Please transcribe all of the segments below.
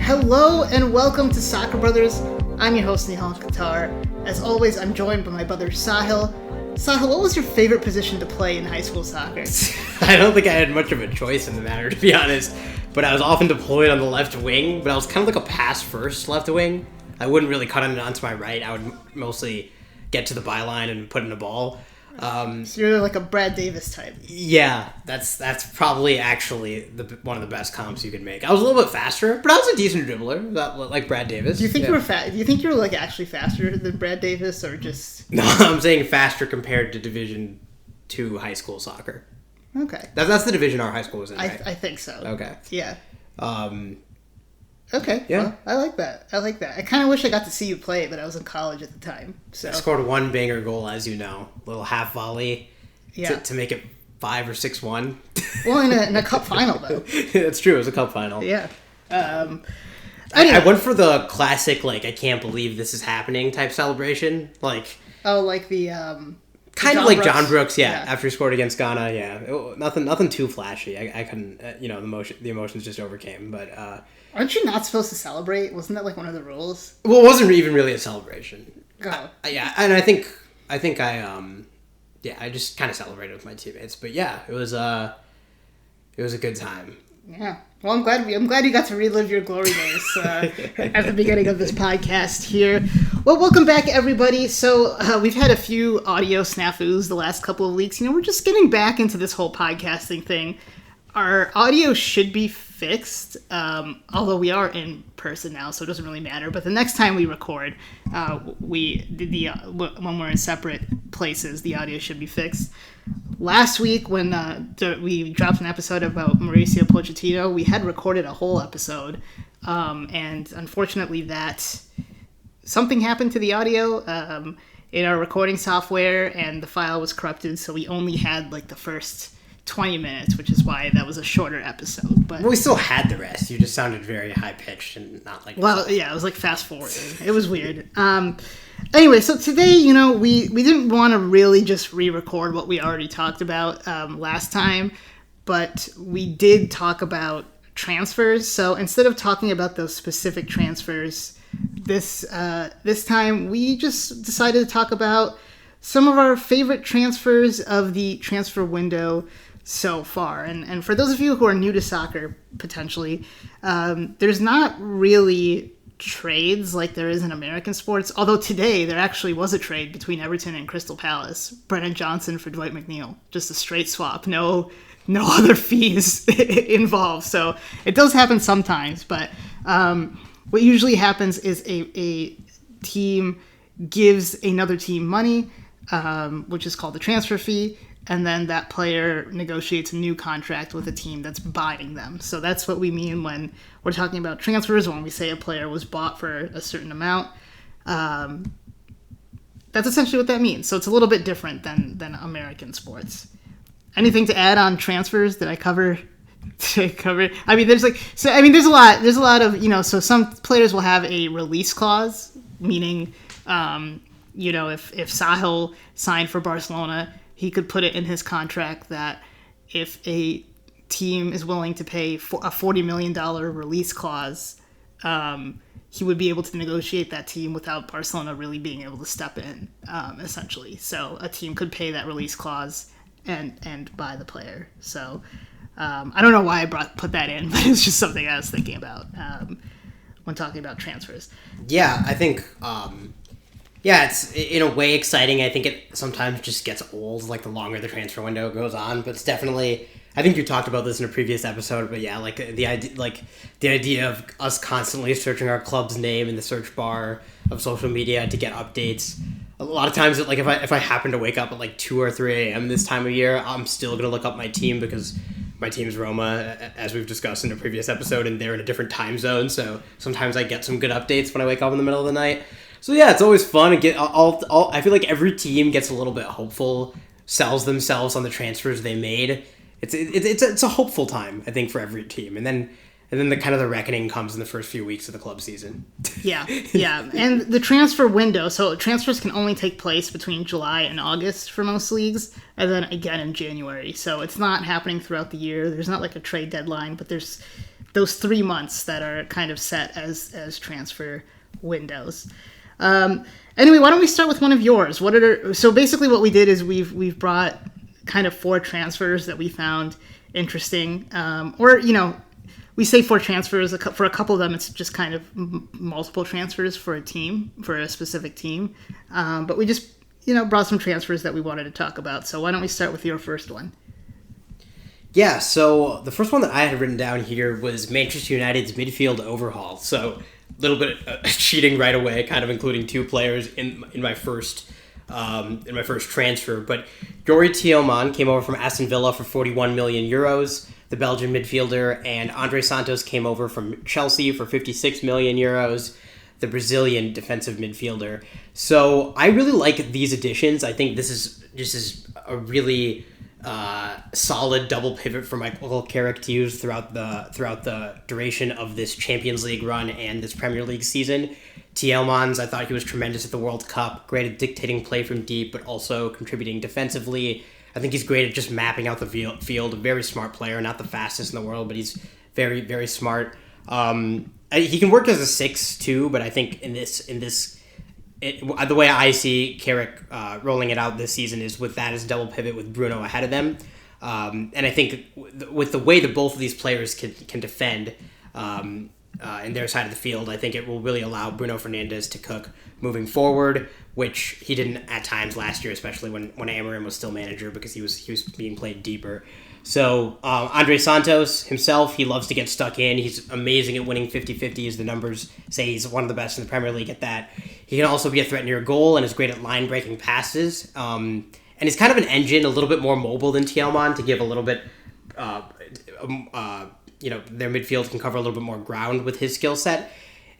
Hello and welcome to Soccer Brothers. I'm your host, Nihal and Sahil. As always, I'm joined by my brother, Sahil. Sahil, what was your favorite position to play in high school soccer? I don't think I had much of a choice in the matter, to be honest. But I was often deployed on the left wing, but I was kind of like a pass-first left wing. I wouldn't really cut it onto my right. I would mostly get to the byline and put in a ball. So you're like a Brad Davis type. Yeah, that's probably actually one of the best comps you could make. I was a little bit faster, but I was a decent dribbler, like Brad Davis. Do you think you were Do you think you were like actually faster than Brad Davis, or just? No, I'm saying faster compared to Division II high school soccer. Okay. That's the division our high school was in, right? I think so. Okay. Yeah. Okay. Yeah. Well, I like that. I kind of wish I got to see you play, but I was in college at the time. So I scored one banger goal, as you know, little half volley, to make it 5 or 6-1. Well, in a cup final though. That's true. It was a cup final. Yeah. Anyway. I went for the classic, like, I can't believe this is happening type celebration, like. Oh, like the. Kind of like John Brooks, yeah. After he scored against Ghana, yeah. Nothing too flashy. I couldn't, the emotions just overcame. But aren't you not supposed to celebrate? Wasn't that like one of the rules? Well, it wasn't even really a celebration. Oh. And I think I just kind of celebrated with my teammates. But yeah, it was a good time. Yeah. Well, I'm glad you got to relive your glory days at the beginning of this podcast here. Well, welcome back, everybody. So we've had a few audio snafus the last couple of weeks. We're just getting back into this whole podcasting thing. Our audio should be fixed, although we are in person now, so it doesn't really matter. But the next time we record, when we're in separate places, the audio should be fixed. Last week, when we dropped an episode about Mauricio Pochettino, we had recorded a whole episode, and unfortunately, something happened to the audio in our recording software, and the file was corrupted, so we only had like the first 20 minutes, which is why that was a shorter episode. But we still had the rest. You just sounded very high pitched and not like. Well, yeah, it was like fast forwarding. It was weird. Anyway, so today, we didn't want to really just re-record what we already talked about last time, but we did talk about transfers. So instead of talking about those specific transfers, this time we just decided to talk about some of our favorite transfers of the transfer window so far. And for those of you who are new to soccer, potentially, there's not really trades like there is in American sports, although today there actually was a trade between Everton and Crystal Palace. Brennan Johnson for Dwight McNeil. Just a straight swap. No other fees involved. So it does happen sometimes, but what usually happens is a team gives another team money, which is called the transfer fee, and then that player negotiates a new contract with a team that's buying them. So that's what we mean when we're talking about transfers, when we say a player was bought for a certain amount. That's essentially what that means. So it's a little bit different than American sports. Anything to add on transfers? Did I cover? I mean, there's a lot of, so some players will have a release clause, meaning, if Sahil signed for Barcelona, he could put it in his contract that if a team is willing to pay a $40 million release clause, he would be able to negotiate that team without Barcelona really being able to step in, essentially. So a team could pay that release clause and buy the player. So I don't know why I put that in, but it's just something I was thinking about when talking about transfers. Yeah, I think... it's in a way exciting. I think it sometimes just gets old, like the longer the transfer window goes on. But it's definitely, I think you talked about this in a previous episode. But yeah, like the idea of us constantly searching our club's name in the search bar of social media to get updates. A lot of times, like if I happen to wake up at like 2 or 3 a.m. this time of year, I'm still gonna look up my team because my team's Roma, as we've discussed in a previous episode, and they're in a different time zone. So sometimes I get some good updates when I wake up in the middle of the night. So yeah, it's always fun. I feel like every team gets a little bit hopeful, sells themselves on the transfers they made. It's a hopeful time, I think, for every team, and then the kind of the reckoning comes in the first few weeks of the club season. Yeah, and the transfer window. So transfers can only take place between July and August for most leagues, and then again in January. So it's not happening throughout the year. There's not like a trade deadline, but there's those 3 months that are kind of set as transfer windows. Anyway, why don't we start with one of yours? So basically what we did is we've brought kind of 4 transfers that we found interesting, we say 4 transfers. For a couple of them, it's just kind of multiple transfers for a specific team. But we just, brought some transfers that we wanted to talk about. So why don't we start with your first one? Yeah, so the first one that I had written down here was Manchester United's midfield overhaul. So a little bit cheating right away, kind of including 2 players in my first transfer. But Youri Tielemans came over from Aston Villa for 41 million euros. The Belgian midfielder, and Andre Santos came over from Chelsea for 56 million euros, the Brazilian defensive midfielder. So I really like these additions. I think this is a really solid double pivot for Michael Carrick to use throughout the duration of this Champions League run and this Premier League season. Tielemans, I thought he was tremendous at the World Cup, great at dictating play from deep, but also contributing defensively. I think he's great at just mapping out the field. A very smart player, not the fastest in the world, but he's very, very smart. He can work as a 6 too, but I think the way I see Carrick rolling it out this season is with that as double pivot with Bruno ahead of them. And I think with the way that both of these players can defend in their side of the field, I think it will really allow Bruno Fernandes to cook moving forward, which he didn't at times last year, especially when Amorim was still manager, because he was being played deeper. So Andre Santos himself, he loves to get stuck in. He's amazing at winning 50-50, as the numbers say. He's one of the best in the Premier League at that. He can also be a threat near goal and is great at line-breaking passes. And he's kind of an engine, a little bit more mobile than Tielemans to give a little bit... their midfield can cover a little bit more ground with his skill set.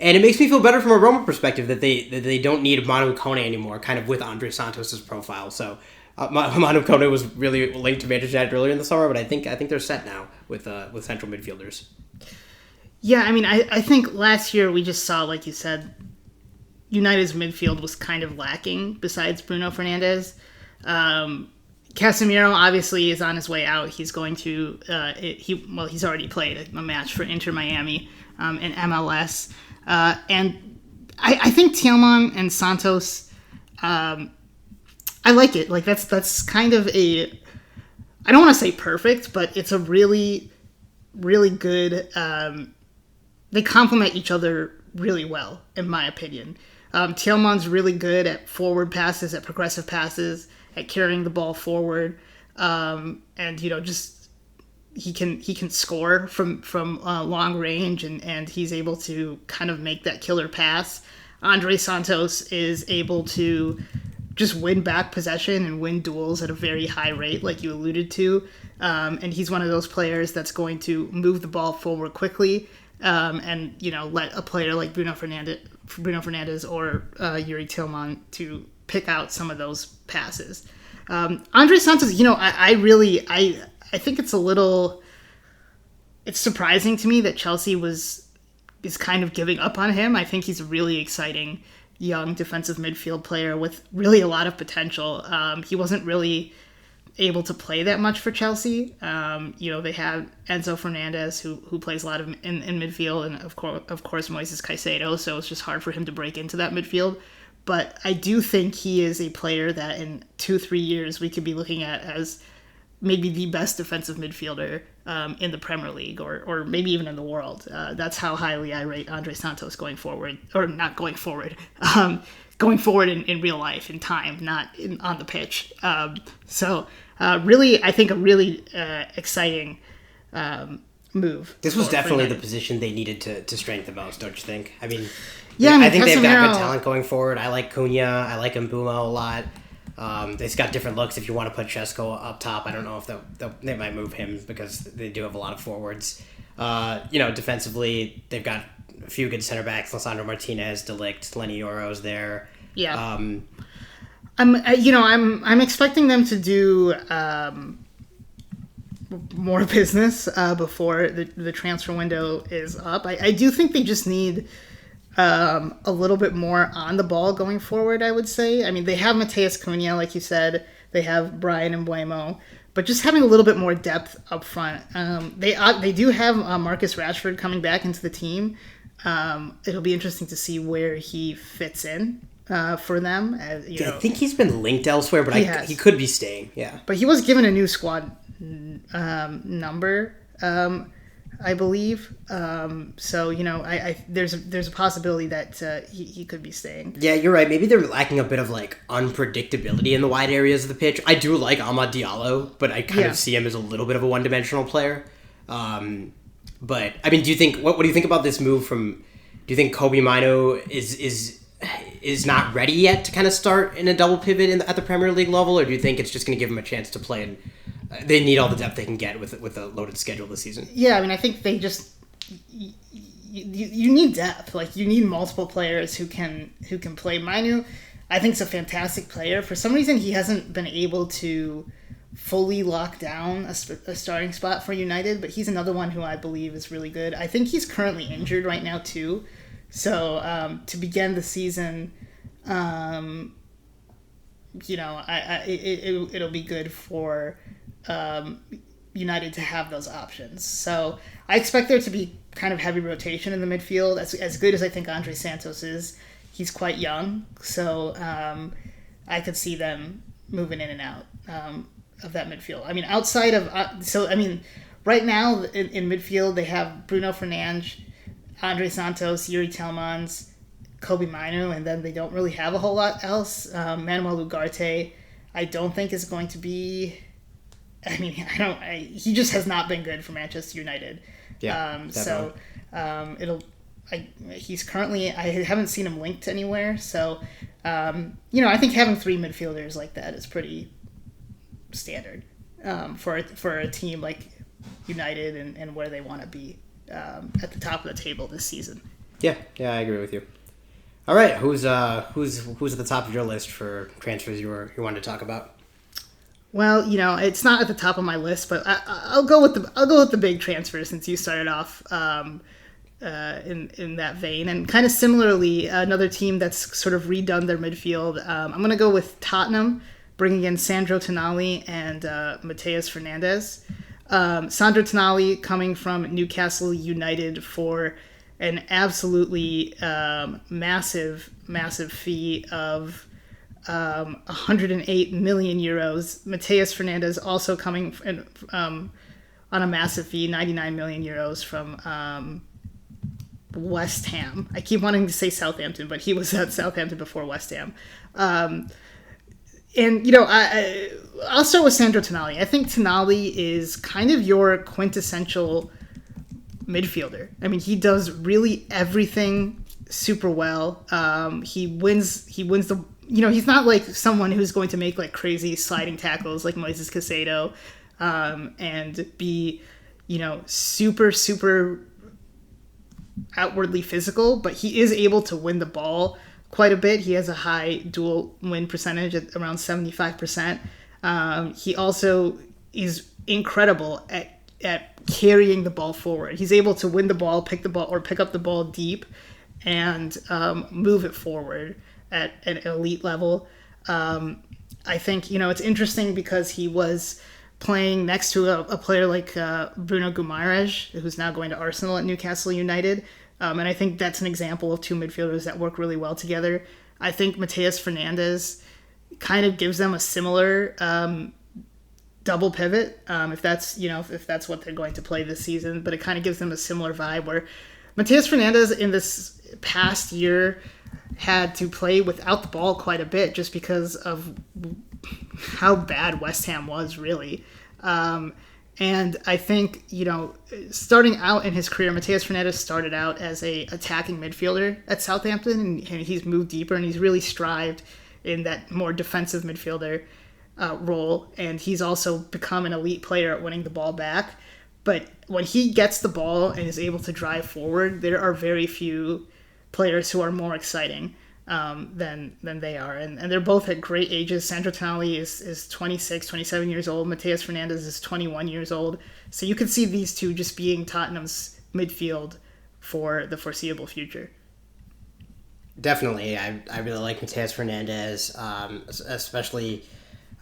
And it makes me feel better from a Roma perspective that they don't need Manu Kone anymore, kind of with Andre Santos' profile. So Manu Kone was really linked to Manchester United earlier in the summer, but I think they're set now with central midfielders. Yeah, I mean, I think last year we just saw, like you said, United's midfield was kind of lacking besides Bruno Fernandes. Casemiro obviously is on his way out. He's going to he's already played a match for Inter Miami in MLS, and I think Tielemans and Santos, I like it. Like that's kind of I don't want to say perfect, but it's a really, really good. They complement each other really well, in my opinion. Tielemans really good at forward passes, at progressive passes, at carrying the ball forward, and just he can score from long range, and he's able to kind of make that killer pass. Andre Santos is able to just win back possession and win duels at a very high rate, like you alluded to, and he's one of those players that's going to move the ball forward quickly, and let a player like Bruno Fernandes or Youri Tielemans to pick out some of those passes. Andre Santos, I think it's surprising to me that Chelsea is kind of giving up on him. I think he's a really exciting young defensive midfield player with really a lot of potential. He wasn't really able to play that much for Chelsea. They have Enzo Fernandez who plays a lot in midfield, and of course Moises Caicedo, so it's just hard for him to break into that midfield. But I do think he is a player that in 2-3 years we could be looking at as maybe the best defensive midfielder in the Premier League or maybe even in the world. That's how highly I rate Andre Santos going forward, or not going forward, going forward in real life, in time, not on the pitch. Really, I think a really exciting move. This was definitely the position they needed to strengthen most, don't you think? I mean... Yeah, I think they've got good talent going forward. I like Cunha. I like Mbeumo a lot. They've got different looks. If you want to put Chesko up top, I don't know if they might move him because they do have a lot of forwards. Defensively, they've got a few good center backs: Lisandro Martinez, De Ligt, Lenny Yoro's there. Yeah. I'm expecting them to do more business before the transfer window is up. I do think they just need a little bit more on the ball going forward, I would say. I mean, they have Mateus Cunha, like you said. They have Brian Mbeumo. but just having a little bit more depth up front. They do have Marcus Rashford coming back into the team. It'll be interesting to see where he fits in for them. I think he's been linked elsewhere, but he could be staying. Yeah, but he was given a new squad number, I believe. So there's a possibility that he could be staying. Yeah, you're right. Maybe they're lacking a bit of like unpredictability in the wide areas of the pitch. I do like Amad Diallo, but I kind of see him as a little bit of a one-dimensional player. But I mean, do you think what do you think about this move from? Do you think Kobe Mino is not ready yet to kind of start in a double pivot at the Premier League level, or do you think it's just going to give him a chance to play? And they need all the depth they can get with a loaded schedule this season. Yeah, I mean, I think they just you need depth. Like you need multiple players who can play. Mino, I think, is a fantastic player. For some reason, he hasn't been able to fully lock down a starting spot for United, but he's another one who I believe is really good. I think he's currently injured right now too. So to begin the season, it'll be good for United to have those options. So I expect there to be kind of heavy rotation in the midfield. As good as I think Andre Santos is, he's quite young. So I could see them moving in and out of that midfield. I mean, outside of right now in midfield they have Bruno Fernandes, Andre Santos, Yuri Tielemans, Kobe Mino, and then they don't really have a whole lot else. Manuel Ugarte, I don't think is going to be. I mean, he just has not been good for Manchester United. Yeah. He's currently. I haven't seen him linked anywhere. So, I think having three midfielders like that is pretty standard for a team like United and where they want to be at the top of the table this season. Yeah, I agree with you. All right, who's at the top of your list for transfers you wanted to talk about? Well, it's not at the top of my list, but I'll go with the big transfer since you started off in that vein, and kind of similarly, another team that's sort of redone their midfield. I'm going to go with Tottenham, bringing in Sandro Tonali and Mateus Fernandes. Sandro Tonali coming from Newcastle United for an absolutely massive fee of 108 million euros. Mateus Fernandes also coming on a massive fee, 99 million euros from West Ham. I keep wanting to say Southampton, but he was at Southampton before West Ham. I'll start with Sandro Tonali. I think Tonali is kind of your quintessential midfielder. I mean, he does really everything super well. He wins the. He's not like someone who's going to make like crazy sliding tackles like Moises Caicedo, and be, super outwardly physical. But he is able to win the ball quite a bit. He has a high dual win percentage at around 75%. He also is incredible at carrying the ball forward. He's able to win the ball, pick up the ball deep, and move it forward at an elite level. I think it's interesting because he was playing next to a player like Bruno Guimaraes, who's now going to Arsenal at Newcastle United. And I think that's an example of two midfielders that work really well together. I think Mateus Fernandes kind of gives them a similar double pivot, if that's what they're going to play this season. But it kind of gives them a similar vibe where Mateus Fernandes in this past year had to play without the ball quite a bit just because of how bad West Ham was, really. And I think, starting out in his career, Mateus Fernandes started out as a attacking midfielder at Southampton, and he's moved deeper, and he's really strived in that more defensive midfielder role. And he's also become an elite player at winning the ball back. But when he gets the ball and is able to drive forward, there are very few players who are more exciting than they are. And they're both at great ages. Sandro Tonali is 26, 27 years old. Mateus Fernandes is 21 years old. So you could see these two just being Tottenham's midfield for the foreseeable future. Definitely. I really like Mateus Fernandes, especially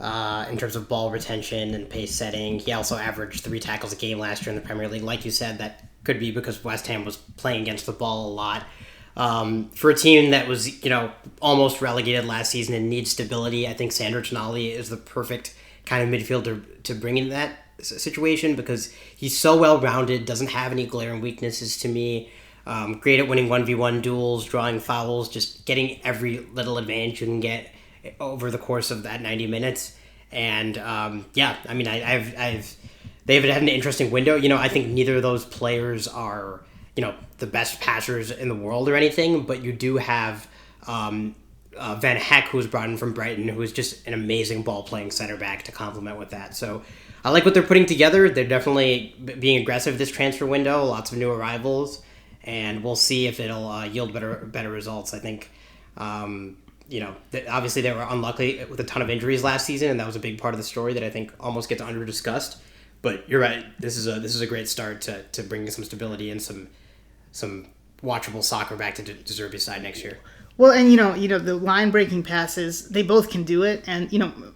in terms of ball retention and pace setting. He also averaged 3 tackles a game last year in the Premier League. Like you said, that could be because West Ham was playing against the ball a lot. For a team that was, almost relegated last season and needs stability, I think Sandro Tonali is the perfect kind of midfielder to bring in that situation because he's so well-rounded, doesn't have any glaring weaknesses to me. Great at winning 1v1 duels, drawing fouls, just getting every little advantage you can get over the course of that 90 minutes. And they haven't had an interesting window. I think neither of those players are, the best passers in the world or anything, but you do have Van Heck, who was brought in from Brighton, who is just an amazing ball-playing center back to complement with that. So I like what they're putting together. They're definitely being aggressive this transfer window, lots of new arrivals, and we'll see if it'll yield better results. I think, obviously they were unlucky with a ton of injuries last season, and that was a big part of the story that I think almost gets under-discussed. But you're right. This is a great start to bringing some stability and some watchable soccer back to De Zerbi's side next year. Well, and the line-breaking passes, they both can do it. And,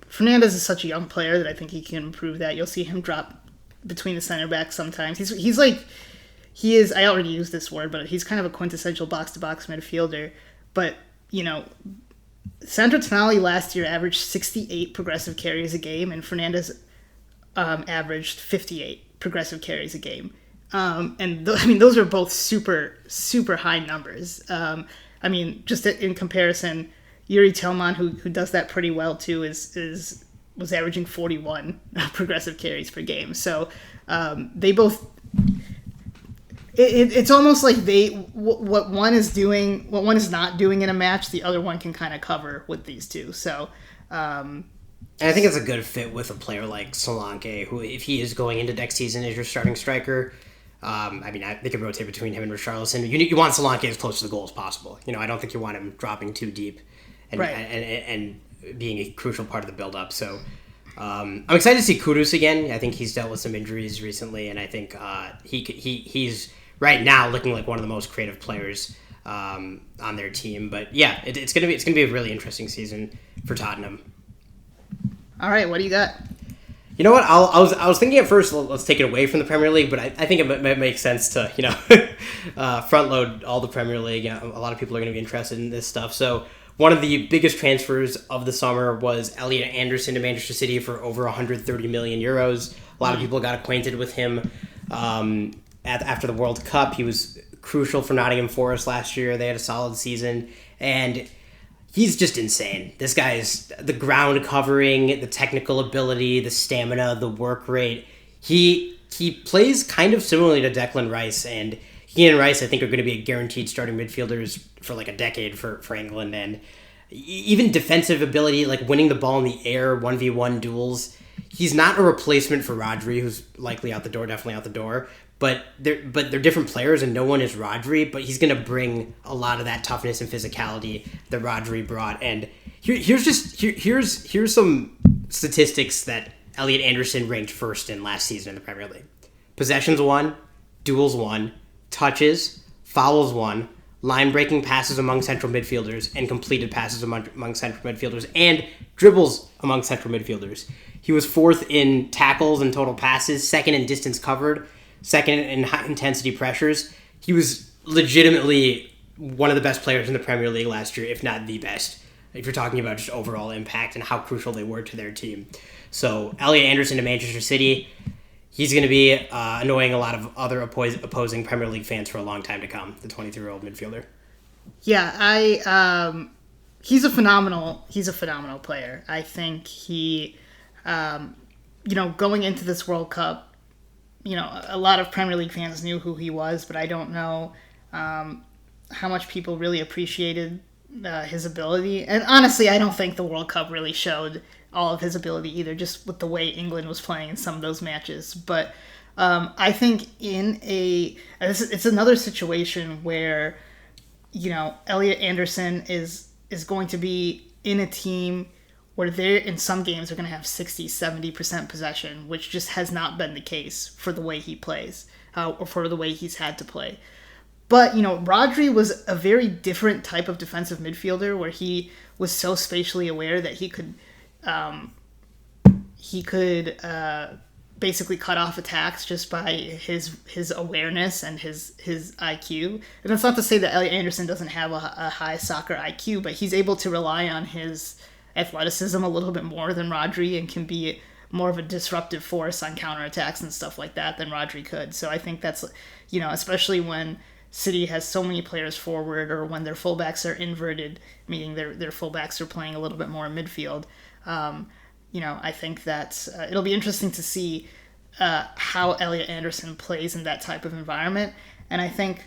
Fernandez is such a young player that I think he can improve that. You'll see him drop between the center backs sometimes. He is, I already used this word, but he's kind of a quintessential box-to-box midfielder. But, Sandro Tonali last year averaged 68 progressive carries a game, and Fernandez averaged 58 progressive carries a game. Those are both super, super high numbers. Just in comparison, Yuri Tillman, who does that pretty well too, was averaging 41 progressive carries per game. So they both. It's almost like what one is not doing in a match, the other one can kind of cover with these two. So. And I think it's a good fit with a player like Solanke, who, if he is going into next season as your starting striker, they could rotate between him and Richarlison. You want Solanke as close to the goal as possible. I don't think you want him dropping too deep and being a crucial part of the build-up. So I'm excited to see Kudus again. I think he's dealt with some injuries recently, and I think he's right now looking like one of the most creative players on their team. But yeah, it's gonna be a really interesting season for Tottenham. All right, what do you got? You know what? I was thinking at first, let's take it away from the Premier League, but I think it might make sense to front load all the Premier League. A lot of people are going to be interested in this stuff. So one of the biggest transfers of the summer was Elliot Anderson to Manchester City for over 130 million euros. A lot of people got acquainted with him after the World Cup. He was crucial for Nottingham Forest last year. They had a solid season, and he's just insane. This guy is the ground covering, the technical ability, the stamina, the work rate. He plays kind of similarly to Declan Rice, and he and Rice, I think, are going to be guaranteed starting midfielders for like a decade for England. And even defensive ability, like winning the ball in the air, 1v1 duels. He's not a replacement for Rodri, who's likely definitely out the door. But they're different players, and no one is Rodri. But he's going to bring a lot of that toughness and physicality that Rodri brought. And here's some statistics that Elliot Anderson ranked first in last season in the Premier League: possessions 1, duels 1, touches, fouls 1, line breaking passes among central midfielders, and completed passes among central midfielders, and dribbles among central midfielders. He was 4th in tackles and total passes, 2nd in distance covered, 2nd in high-intensity pressures. He was legitimately one of the best players in the Premier League last year, if not the best, if you're talking about just overall impact and how crucial they were to their team. So Elliot Anderson to Manchester City, he's going to be annoying a lot of other opposing Premier League fans for a long time to come, the 23-year-old midfielder. Yeah, he's a phenomenal player. I think he, going into this World Cup, a lot of Premier League fans knew who he was, but I don't know how much people really appreciated his ability. And honestly, I don't think the World Cup really showed all of his ability either, just with the way England was playing in some of those matches. But I think it's another situation where, Elliot Anderson is going to be in a team where they're, in some games, are going to have 60-70% possession, which just has not been the case for the way he plays, or for the way he's had to play. But, Rodri was a very different type of defensive midfielder where he was so spatially aware that he could he could basically cut off attacks just by his awareness and his IQ. And that's not to say that Elliot Anderson doesn't have a high soccer IQ, but he's able to rely on his athleticism a little bit more than Rodri and can be more of a disruptive force on counterattacks and stuff like that than Rodri could. So I think that's, especially when City has so many players forward, or when their fullbacks are inverted, meaning their fullbacks are playing a little bit more in midfield. I think that it'll be interesting to see how Elliot Anderson plays in that type of environment. And I think,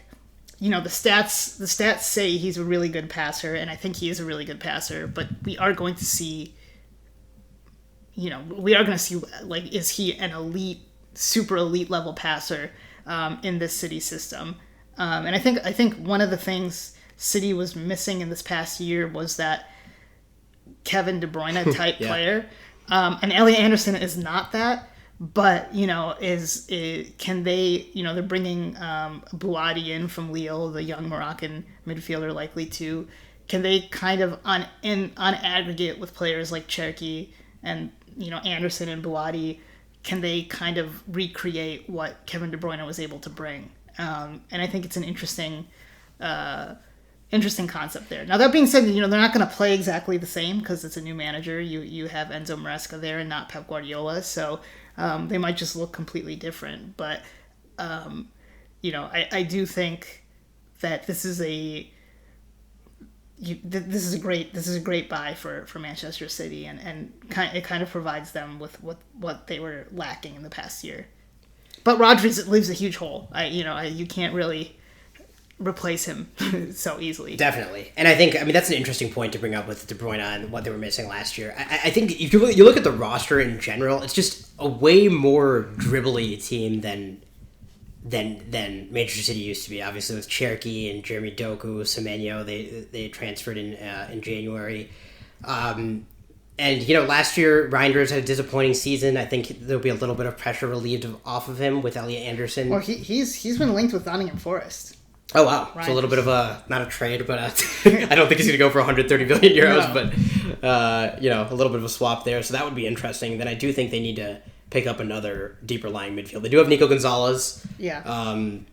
the stats say he's a really good passer, and I think he is a really good passer. But we are going to see, like, is he an elite, super elite level passer in this City system? And I think one of the things City was missing in this past year was that Kevin De Bruyne type Yeah. player. And Elliot Anderson is not that, but can they? They're bringing Bouadi in from Lille, the young Moroccan midfielder, likely to. Can they kind of on aggregate with players like Cherki and Anderson and Bouadi? Can they kind of recreate what Kevin De Bruyne was able to bring? And I think it's an interesting concept there. Now, that being said, they're not going to play exactly the same because it's a new manager. You have Enzo Maresca there and not Pep Guardiola, so they might just look completely different. But I do think that this is a great buy for Manchester City, and it kind of provides them with what they were lacking in the past year. But Rodri leaves a huge hole. You can't really replace him so easily. Definitely. And I think, that's an interesting point to bring up with De Bruyne and what they were missing last year. I think if you look at the roster in general, it's just a way more dribbly team than Manchester City used to be. Obviously with Cherki and Jeremy Doku, Semenyo, they transferred in January. And last year Reinders had a disappointing season. I think there'll be a little bit of pressure relieved off of him with Elliot Anderson. Well, he's been linked with Nottingham Forest. Oh, wow. Reinders. So a little bit of not a trade, but I don't think he's going to go for 130 billion euros, no. But, a little bit of a swap there. So that would be interesting. Then I do think they need to pick up another deeper lying midfield. They do have Nico Gonzalez. Yeah.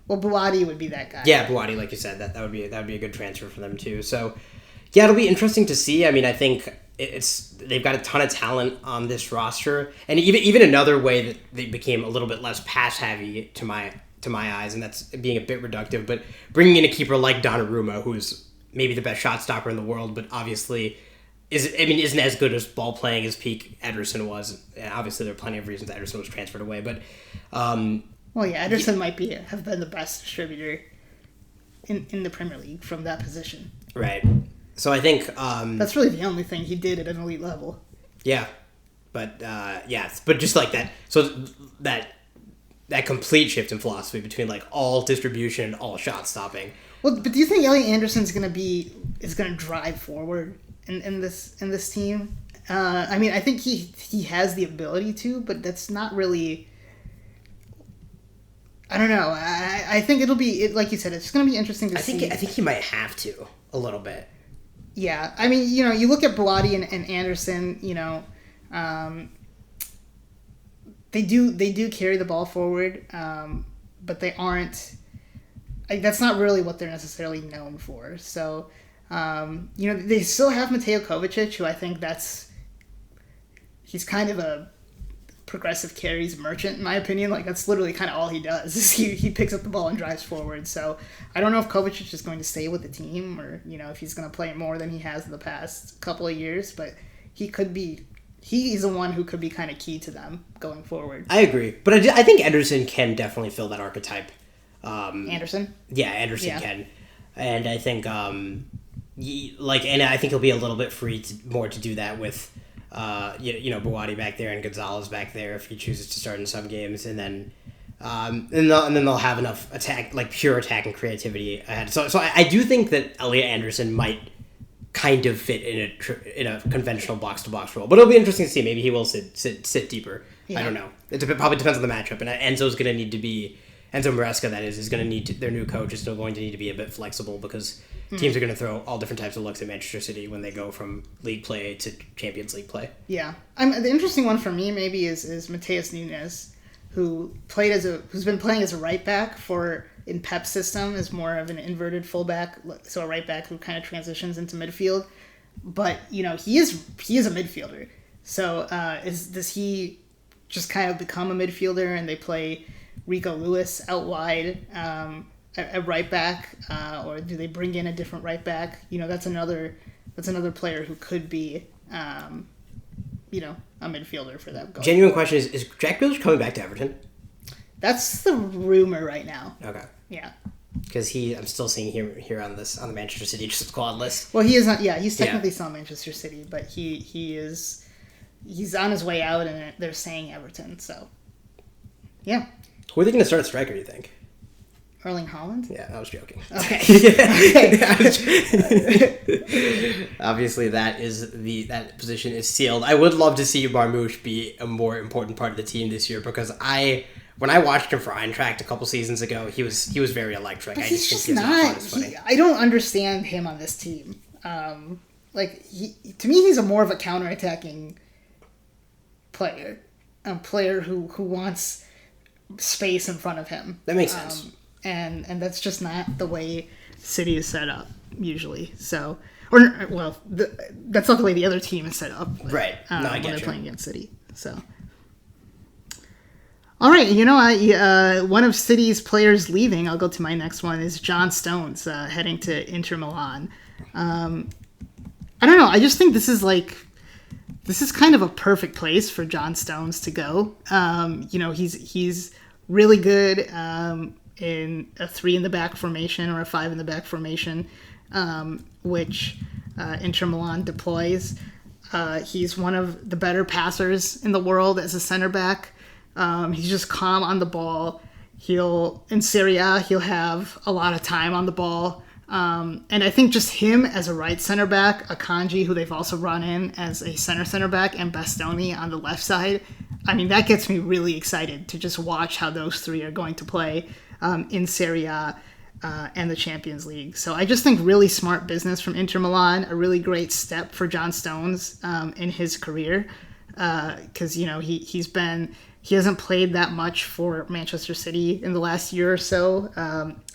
Well, Bouadi would be that guy. Yeah, Bouadi, like you said, that would be a good transfer for them too. So, yeah, it'll be interesting to see. I think they've got a ton of talent on this roster, and even another way that they became a little bit less pass heavy to my eyes, and that's being a bit reductive, but bringing in a keeper like Donnarumma, who's maybe the best shot stopper in the world, but obviously isn't as good as ball playing as peak Ederson was. And obviously, there are plenty of reasons that Ederson was transferred away, but Ederson might have been the best distributor in the Premier League from that position. Right. So I think that's really the only thing he did at an elite level. Yeah, but but just like that, so that complete shift in philosophy between like all distribution and all shot stopping. Well, but do you think Elliot Anderson's going to drive forward in this team? I think he has the ability to, but that's not really. I don't know. I think it'll be like you said. It's going to be interesting to see. I think he might have to a little bit. Yeah, you look at Bouadi and Anderson. They do carry the ball forward, but they aren't. That's not really what they're necessarily known for. So, they still have Mateo Kovacic, who I think he's kind of a progressive carries merchant, in my opinion. Like, that's literally kind of all he does. Is he picks up the ball and drives forward. So I don't know if Kovacic is going to stay with the team, or if he's going to play more than he has in the past couple of years. But he could be. He's the one who could be kind of key to them going forward. I agree, but I think Anderson can definitely fill that archetype. Anderson? Yeah, Anderson can, and I think and I think he'll be a little bit free more to do that with. Bouadi back there and Gonzalez back there if he chooses to start in some games, and then they'll have enough attack, like pure attack and creativity ahead. So I do think that Elliot Anderson might kind of fit in a conventional box to box role, but it'll be interesting to see. Maybe he will sit deeper. Yeah. I don't know. It probably depends on the matchup, and Enzo's going to need to be Enzo Maresca. That is going to need to, their new coach is still going to need to be a bit flexible because teams are going to throw all different types of looks at Manchester City when they go from league play to Champions League play. Yeah. The interesting one for me maybe is Mateus Nunes, who's been playing as a right back in Pep's system is more of an inverted fullback, so a right back who kind of transitions into midfield. But he is a midfielder. So does he just kind of become a midfielder and they play Rico Lewis out wide at right back, or do they bring in a different right back? That's another player who could be a midfielder for them. Genuine question is Jack Grealish coming back to Everton? That's the rumor right now. Okay. Yeah. Because I'm still seeing here on the Manchester City squad list. Well, he is not. Yeah, he's technically still Manchester City, but he's on his way out, and they're saying Everton. So, yeah. Who are they going to start at striker? Do you think? Erling Haaland? Yeah, I was joking. Okay. Obviously, that position is sealed. I would love to see Marmoush be a more important part of the team this year because when I watched him for Eintracht a couple seasons ago, he was very electric. But he's just not. I don't understand him on this team. To me, he's more of a counterattacking player, a player who wants space in front of him. That makes sense. And that's just not the way City is set up usually. So, that's not the way the other team is set up. Right. No, I get when they're you. playing against City. So. All right, one of City's players leaving, I'll go to my next one, is John Stones heading to Inter Milan. I don't know, I just think this is kind of a perfect place for John Stones to go. He's really good in a 3-in-the-back formation or a 5-in-the-back formation, which Inter Milan deploys. He's one of the better passers in the world as a center back. He's just calm on the ball. In Serie A, he'll have a lot of time on the ball. And I think just him as a right center back, Akanji, who they've also run in as a center back, and Bastoni on the left side, that gets me really excited to just watch how those three are going to play in Serie A and the Champions League. So I just think really smart business from Inter Milan, a really great step for John Stones in his career because, he hasn't played that much for Manchester City in the last year or so.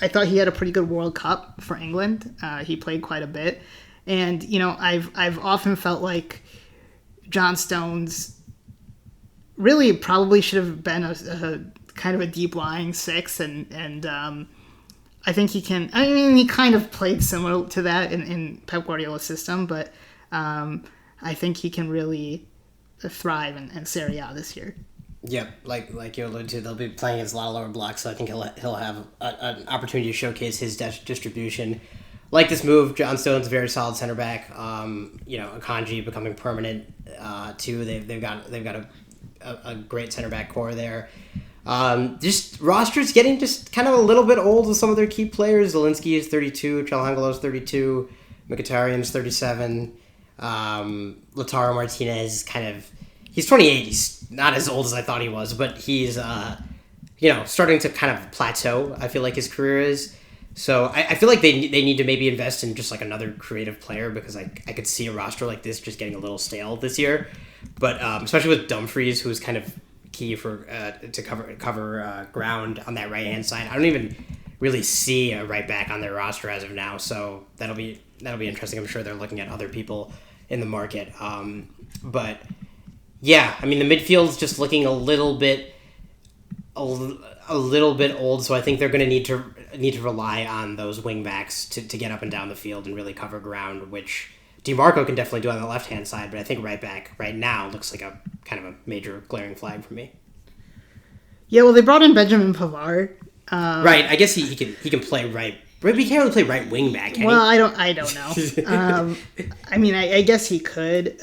I thought he had a pretty good World Cup for England. He played quite a bit. And, I've often felt like John Stones really probably should have been a kind of a deep lying 6. And I think he can... he kind of played similar to that in Pep Guardiola's system, but I think he can really thrive in Serie A this year. Yep, like you alluded to, they'll be playing against a lot of lower blocks, so I think he'll have an opportunity to showcase his distribution. Like this move, John Stone's a very solid center back. Akanji becoming permanent too. They've got a great center back core there. Just roster's getting just kind of a little bit old with some of their key players. Zielinski is 32, Calhanoglu's 32, Mkhitaryan's 37, Lautaro Martinez he's 28. He's not as old as I thought he was, but he's, starting to kind of plateau, I feel like his career is. So I feel like they need to maybe invest in just like another creative player because I could see a roster like this just getting a little stale this year. But especially with Dumfries, who's kind of key for to cover ground on that right-hand side. I don't even really see a right back on their roster as of now, so that'll be interesting. I'm sure they're looking at other people in the market. But... yeah, the midfield's just looking a little bit old, so I think they're going to need to rely on those wing backs to get up and down the field and really cover ground, which DiMarco can definitely do on the left-hand side, but I think right back right now looks like a kind of a major glaring flag for me. Yeah, well, they brought in Benjamin Pavard. Right, I guess he can play right. But he can't really play right wing back, can he? Well, I don't know. I guess he could.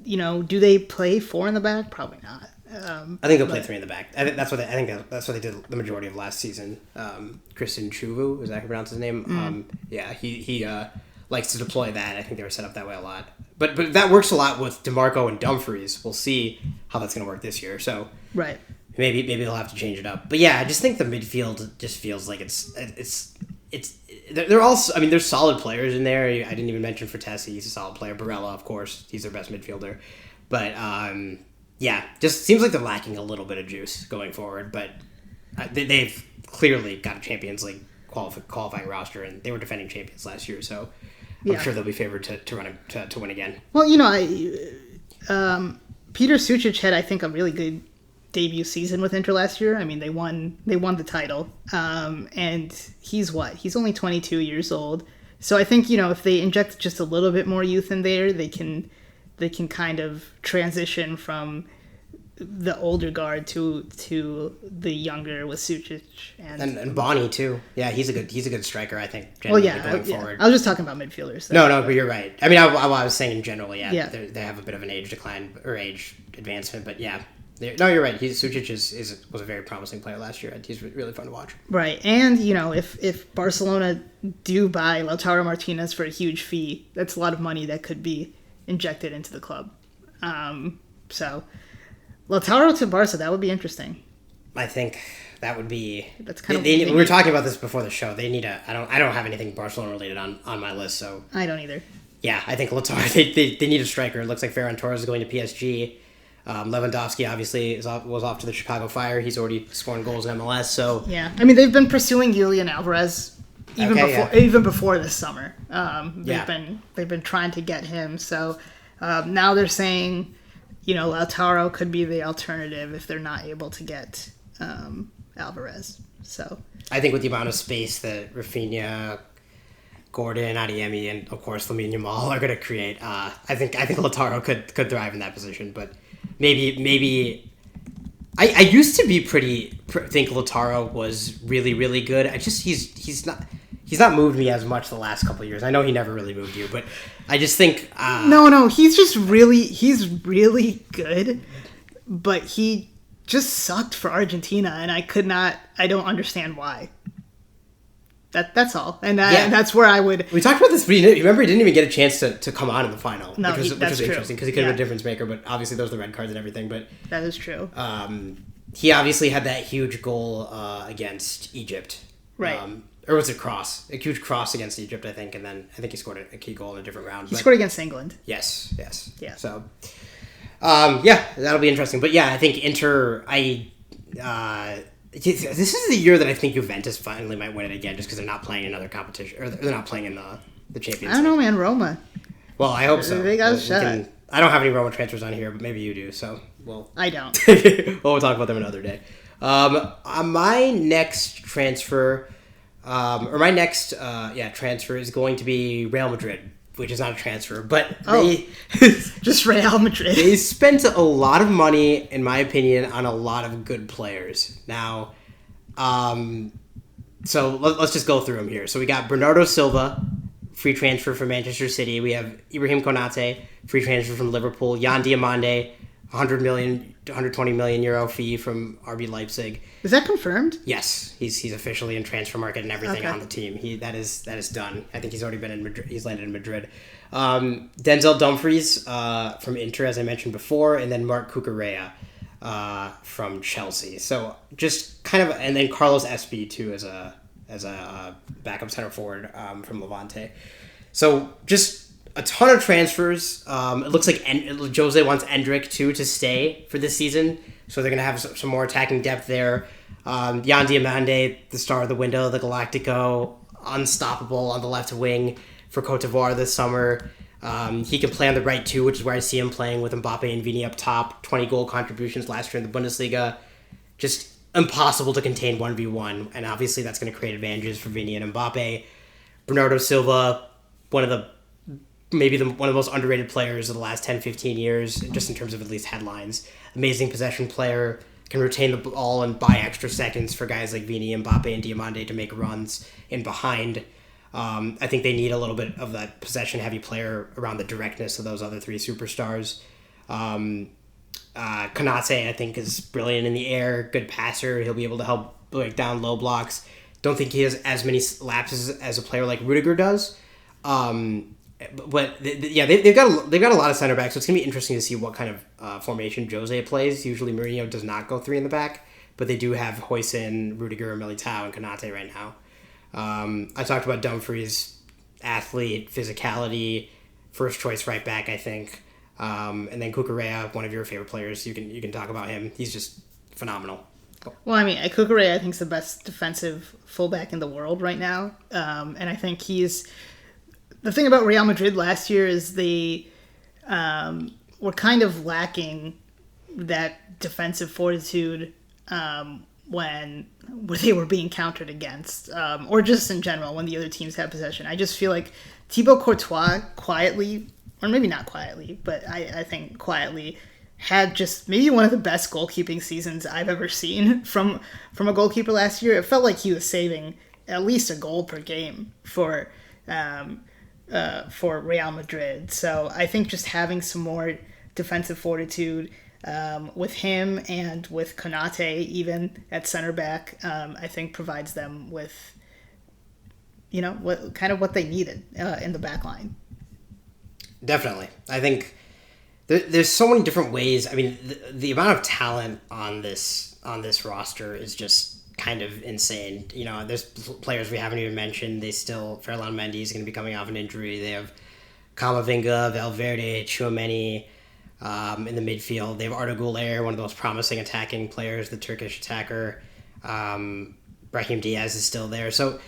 Do they play 4 in the back? Probably not. I think they'll play 3 in the back. I think that's what they did the majority of last season. Christian Chuvu, is that how you pronounce his name? He likes to deploy that. I think they were set up that way a lot. But that works a lot with DiMarco and Dumfries. We'll see how that's going to work this year. So right. Maybe they'll have to change it up. But yeah, I just think the midfield just feels like it's they're all. I mean, there's solid players in there. I didn't even mention Frattesi. He's a solid player. Barella, of course, he's their best midfielder. But yeah, just seems like they're lacking a little bit of juice going forward. But they've clearly got a Champions League qualifying roster, and they were defending champions last year, so I'm sure they'll be favored to win again. Well, Peter Sucic had, I think, a really good debut season with Inter last year. I mean, they won the title, and he's only 22 years old. So I think if they inject just a little bit more youth in there, they can kind of transition from the older guard to the younger with Sucic and Bonnie too. Yeah, he's a good striker, I think. Going forward. I was just talking about midfielders. No, but you're right. I mean, I was saying in general, they have a bit of an age decline or age advancement, but yeah. No, you're right. Sucic was a very promising player last year. He's really fun to watch. Right, and if Barcelona do buy Lautaro Martinez for a huge fee, that's a lot of money that could be injected into the club. So Lautaro to Barca, that would be interesting. I think that would be. That's kind of. We were talking about this before the show. They need a. I don't have anything Barcelona related on my list, so. I don't either. Yeah, I think Lautaro. They need a striker. It looks like Ferran Torres is going to PSG. Lewandowski obviously was off to the Chicago Fire. He's already scoring goals in MLS. So yeah, I mean they've been pursuing Julian Alvarez even before this summer. They've been trying to get him. So now they're saying, Lautaro could be the alternative if they're not able to get Alvarez. So I think with the amount of space that Rafinha, Gordon, Adeyemi, and of course Lamine Yamal are going to create, I think Lautaro could thrive in that position. But maybe I used to be think Lautaro was really, really good. He's not moved me as much the last couple of years. I know he never really moved you, but I just think no, he's really good, but he just sucked for Argentina, and I don't understand why. That's all, and that's where I would. We talked about this, but remember he didn't even get a chance to come on in the final, no, which was interesting because he could have been a difference maker. But obviously, those were the red cards and everything. But that is true. He obviously had that huge goal against Egypt, right? Or was it a huge cross against Egypt, I think, and then I think he scored a key goal in a different round. He scored against England. Yes. Yeah. So, that'll be interesting. But yeah, I think Inter. This is the year that I think Juventus finally might win it again, just because they're not playing another competition, or they're not playing in the Champions League. I don't know, man. Roma. Well, I hope so. They got a shot. I don't have any Roma transfers on here, but maybe you do. So, I don't. We'll talk about them another day. My next transfer, transfer is going to be Real Madrid, which is not a transfer, but just Real Madrid. They spent a lot of money, in my opinion, on a lot of good players. Now, so let's just go through them here. So we got Bernardo Silva, free transfer from Manchester City. We have Ibrahim Konate, free transfer from Liverpool. Jan Diomande, 120 million euro fee from RB Leipzig. Is that confirmed? Yes, he's officially in transfer market and everything on the team. That is done. I think he's already been in Madrid. He's landed in Madrid. Denzel Dumfries from Inter, as I mentioned before, and then Marc Cucurella from Chelsea. So just kind of, and then Carlos Espy too as a backup center forward from Levante. So just a ton of transfers. It looks like Jose wants Endrick too to stay for this season, so they're going to have some more attacking depth there. Jan Diomande, the star of the window, the Galactico, unstoppable on the left wing for Cote d'Ivoire this summer. He can play on the right too, which is where I see him playing with Mbappe and Vini up top. 20 goal contributions last year in the Bundesliga. Just impossible to contain 1v1, and obviously that's going to create advantages for Vini and Mbappe. Bernardo Silva, one of the most underrated players of the last 10-15 years, just in terms of at least headlines. Amazing possession player, can retain the ball and buy extra seconds for guys like Vini, Mbappe, and Diomande to make runs in behind. I think they need a little bit of that possession-heavy player around the directness of those other three superstars. Konate, I think, is brilliant in the air, good passer. He'll be able to help break down low blocks. Don't think he has as many lapses as a player like Rudiger does. But they've got a lot of center backs, so it's gonna be interesting to see what kind of formation Jose plays. Usually Mourinho does not go three in the back, but they do have Huijsen, Rudiger, Militao, and Konate right now. I talked about Dumfries, athlete, physicality, first choice right back, I think. And then Cucurella, one of your favorite players. You can talk about him. He's just phenomenal. Well, I mean, Cucurella, I think, is the best defensive fullback in the world right now. And I think he's... The thing about Real Madrid last year is they were kind of lacking that defensive fortitude when they were being countered against, or just in general when the other teams had possession. I just feel like Thibaut Courtois quietly, or maybe not quietly, but I think quietly, had just maybe one of the best goalkeeping seasons I've ever seen from a goalkeeper last year. It felt like he was saving at least a goal per game for Real Madrid. So I think just having some more defensive fortitude with him and with Konate even at center back, I think provides them with what they needed in the back line. Definitely. I think there's so many different ways. I mean, the amount of talent on this roster is just kind of insane. There's players we haven't even mentioned. Ferland Mendy is going to be coming off an injury. They have Camavinga, Valverde, Tchouaméni in the midfield. They have Arda Güler, one of the most promising attacking players, the Turkish attacker. Brahim Diaz is still there. So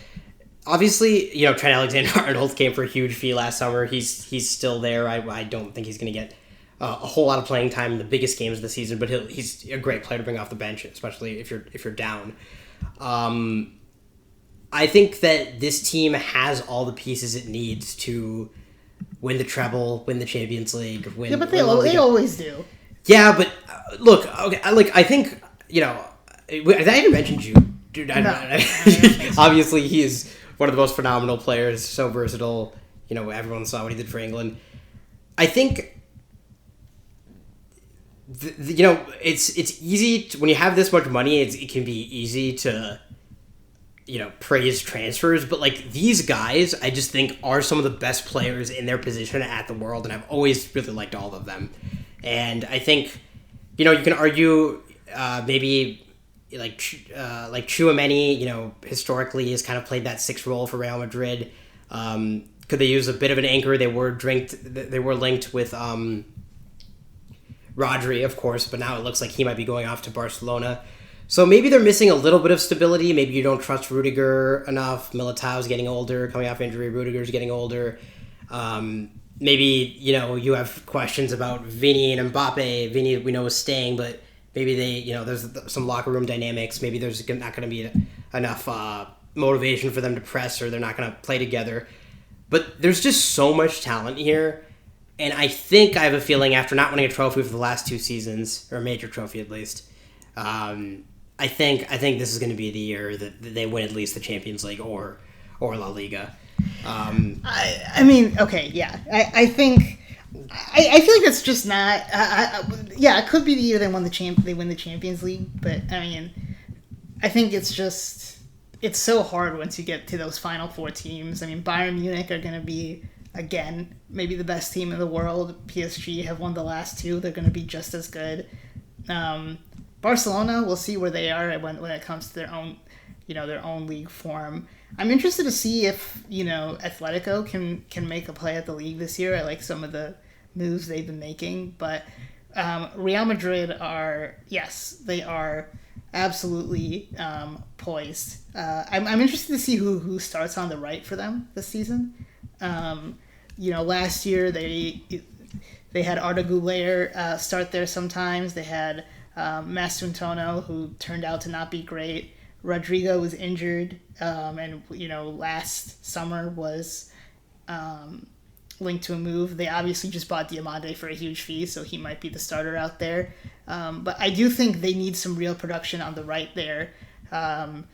obviously, Trent Alexander-Arnold came for a huge fee last summer. He's still there. I don't think he's going to get a whole lot of playing time in the biggest games of the season, but he's a great player to bring off the bench, especially if you're down. I think that this team has all the pieces it needs to win the treble, win the Champions League, win. Yeah, but they always do. Yeah, but look, okay, I think did I even mention Jude? Dude, obviously he is one of the most phenomenal players, so versatile. Everyone saw what he did for England. I think. It's easy when you have this much money. It can be easy to, praise transfers. But these guys, I just think are some of the best players in their position at the world, and I've always really liked all of them. And I think, you can argue maybe Tchouaméni, historically has kind of played that sixth role for Real Madrid. Could they use a bit of an anchor? They were linked with. Rodri, of course, but now it looks like he might be going off to Barcelona. So maybe they're missing a little bit of stability. Maybe you don't trust Rudiger enough. Militao's getting older, coming off injury. Rudiger's getting older. Maybe, you have questions about Vini and Mbappe. Vini, we know, is staying, but maybe there's some locker room dynamics. Maybe there's not going to be enough motivation for them to press, or they're not going to play together. But there's just so much talent here. And I think I have a feeling after not winning a trophy for the last 2 seasons, or a major trophy at least, I think this is going to be the year that they win at least the Champions League or La Liga. I mean, okay, yeah. I think I feel like that's just not. It could be the year they win the Champions League, but I mean, I think it's so hard once you get to those final 4 teams. I mean, Bayern Munich are going to be, again, maybe the best team in the world. PSG have won the last 2. They're going to be just as good. Barcelona, we'll see where they are when it comes to their own league form. I'm interested to see if, Atletico can make a play at the league this year. I like some of the moves they've been making. But Real Madrid they are absolutely poised. I'm interested to see who starts on the right for them this season. Last year they had Arda Güler start there sometimes. They had Mastuntono, who turned out to not be great. Rodrigo was injured, and last summer was linked to a move. They obviously just bought Diamande for a huge fee, so he might be the starter out there. But I do think they need some real production on the right there. So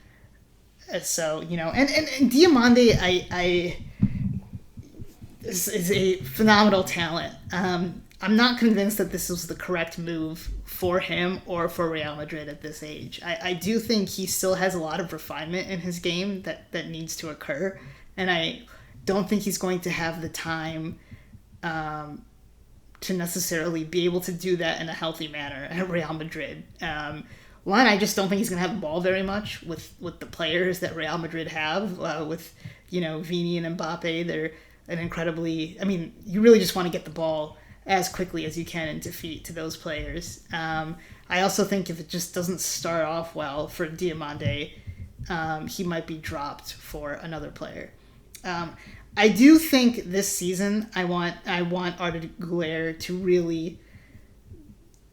and Diamande, I is a phenomenal talent. I'm not convinced that this was the correct move for him or for Real Madrid at this age. I do think he still has a lot of refinement in his game that needs to occur, and I don't think he's going to have the time to necessarily be able to do that in a healthy manner at Real Madrid. one, I just don't think he's going to have the ball very much with the players that Real Madrid have. With, Vini and Mbappe, they're an incredibly... I mean, you really just want to get the ball as quickly as you can into feet to those players. I also think if it just doesn't start off well for Diamande, he might be dropped for another player. I do think this season I want Arda Güler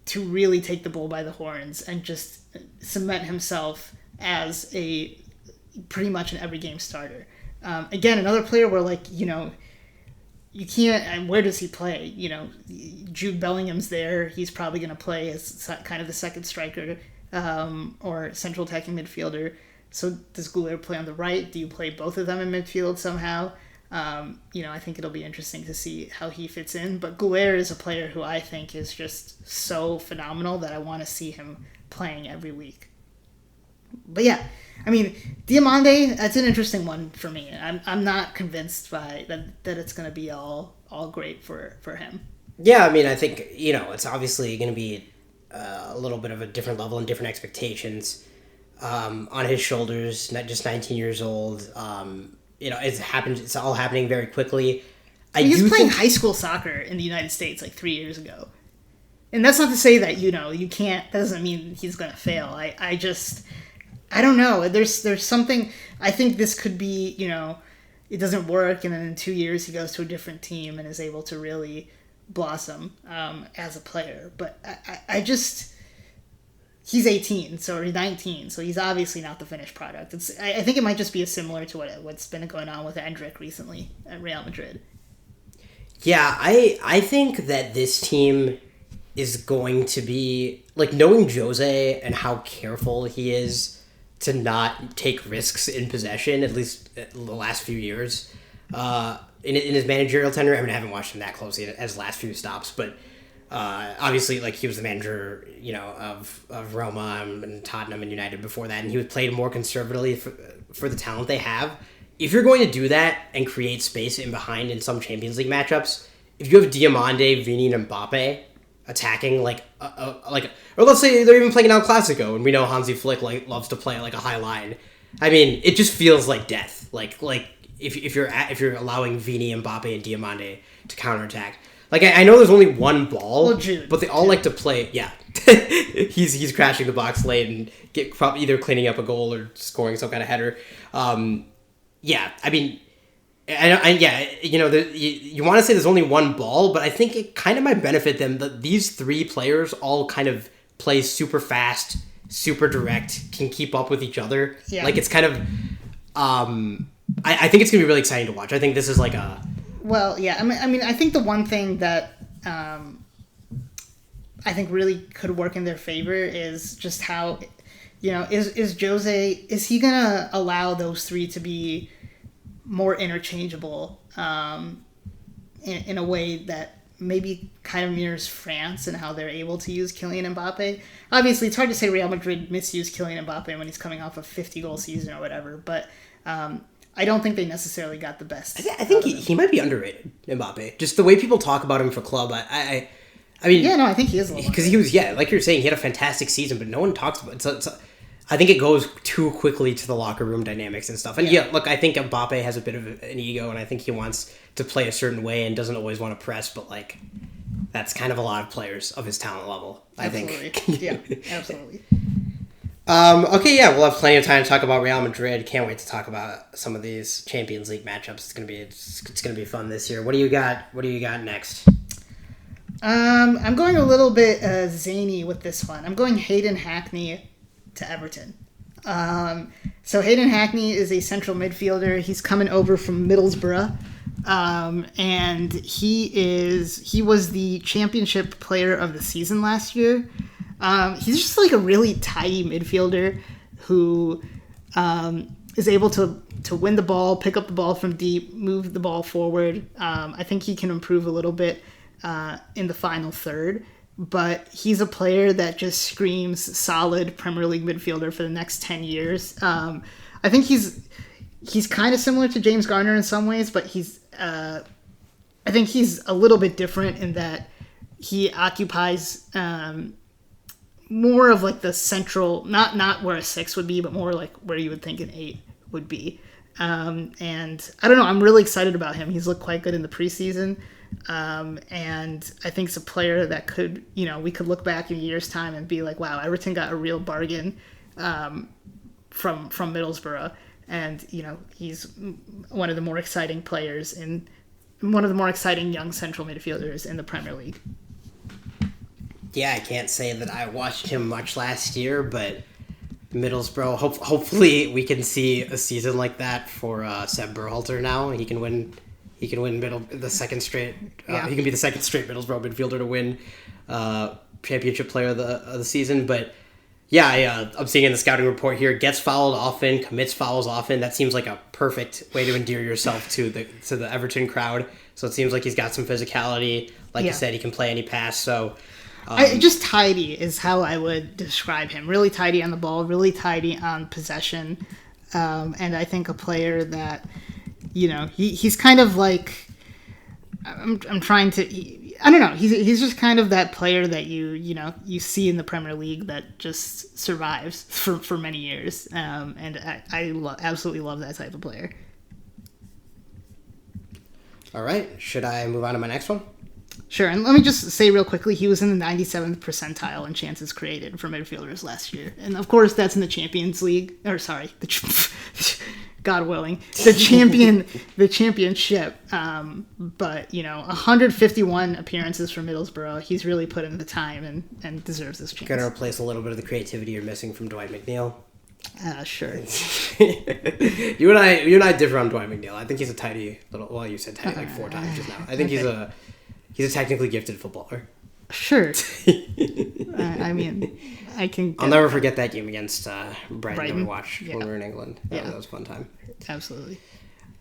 to really take the bull by the horns and just cement himself as a pretty much an every game starter. Again, another player where you can't. And where does he play? Jude Bellingham's there. He's probably going to play as kind of the second striker or central attacking midfielder. So does Güler play on the right? Do you play both of them in midfield somehow? I think it'll be interesting to see how he fits in. But Güler is a player who I think is just so phenomenal that I want to see him playing every week. But yeah, I mean, Diamande, that's an interesting one for me. I'm not convinced by that it's going to be all great for him. Yeah, I mean, I think, it's obviously going to be a little bit of a different level and different expectations on his shoulders, not just 19 years old. It's all happening very quickly. He was playing high school soccer in the United States 3 years ago. And that's not to say that, you can't, that doesn't mean he's going to fail. I don't know. There's something, I think this could be, it doesn't work, and then in 2 years he goes to a different team and is able to really blossom as a player. But he's 18, so or 19, so he's obviously not the finished product. I think it might just be similar to what's been going on with Endrick recently at Real Madrid. Yeah, I think that this team is going to be, knowing Jose and how careful he is to not take risks in possession, at least the last few years. In his managerial tenure, I haven't watched him that closely as his last few stops, but obviously, he was the manager, of Roma and Tottenham and United before that, and he was played more conservatively for the talent they have. If you're going to do that and create space in behind in some Champions League matchups, if you have Diamande, Vini, and Mbappe attacking or let's say they're even playing an El Clasico, and we know Hansi Flick loves to play a high line. I mean, it just feels like death. If you're allowing Vini, Mbappe, and Diamande to counterattack. I know there's only one ball, but they all like to play. Yeah, he's crashing the box late and either cleaning up a goal or scoring some kind of header. Yeah, I mean, you want to say there's only one ball, but I think it kind of might benefit them that these three players all kind of play super fast, super direct, can keep up with each other. Yeah. It's kind of, I think it's gonna be really exciting to watch. I think this is a. Well, yeah. I mean, I think the one thing that I think really could work in their favor is just how, is Jose, is he going to allow those three to be more interchangeable in a way that maybe kind of mirrors France and how they're able to use Kylian Mbappe? Obviously, it's hard to say Real Madrid misused Kylian Mbappe when he's coming off a 50-goal season or whatever, but I don't think they necessarily got the best. I think he might be underrated, Mbappe. Just the way people talk about him for club, I mean... Yeah, no, I think he is a little because he was, like you're saying, he had a fantastic season, but no one talks about it. So I think it goes too quickly to the locker room dynamics and stuff. And look, I think Mbappe has a bit of an ego, and I think he wants to play a certain way and doesn't always want to press, but that's kind of a lot of players of his talent level, I think. Yeah, absolutely. Okay, yeah, we'll have plenty of time to talk about Real Madrid. Can't wait to talk about some of these Champions League matchups. It's gonna be fun this year. What do you got next? I'm going a little bit zany with this one. I'm going Hayden Hackney to Everton. So Hayden Hackney is a central midfielder. He's coming over from Middlesbrough. And he was the championship player of the season last year. He's just a really tidy midfielder who is able to win the ball, pick up the ball from deep, move the ball forward. I think he can improve a little bit in the final third, but he's a player that just screams solid Premier League midfielder for the next 10 years. I think he's kind of similar to James Garner in some ways, but I think he's a little bit different in that he occupies more of like the central, not where a 6 would be, but more like where you would think an 8 would be. And I don't know, I'm really excited about him. He's looked quite good in the preseason. And I think it's a player that could, we could look back in a year's time and be like, wow, Everton got a real bargain from Middlesbrough. And, he's one of the more exciting players and one of the more exciting young central midfielders in the Premier League. Yeah, I can't say that I watched him much last year, but Middlesbrough, hopefully we can see a season like that for Seb Berhalter now. He can win the second straight. He can be the second straight Middlesbrough midfielder to win championship player of the season. But yeah, I'm seeing in the scouting report here, gets fouled often, commits fouls often. That seems like a perfect way to endear yourself to the Everton crowd. So it seems like he's got some physicality. Like you said, he can play any pass. So. Just tidy is how I would describe him. Really tidy on the ball, really tidy on possession. And I think a player that, he's kind of like, I'm trying to, I don't know. He's just kind of that player that you see in the Premier League that just survives for many years. And I absolutely love that type of player. All right. Should I move on to my next one? Sure, and let me just say real quickly, he was in the 97th percentile in chances created for midfielders llast year. And of course, that's in the Champions League. Or sorry, God willing, the championship. But, 151 appearances for Middlesbrough. He's really put in the time and deserves this chance. Going to replace a little bit of the creativity you're missing from Dwight McNeil. Sure. You and I differ on Dwight McNeil. I think he's a tidy little... Well, you said tidy like 4 times just now. I think he's a technically gifted footballer. Sure. I mean, I'll never forget that game against Brighton that we watched when we were in England. That was a fun time. Absolutely.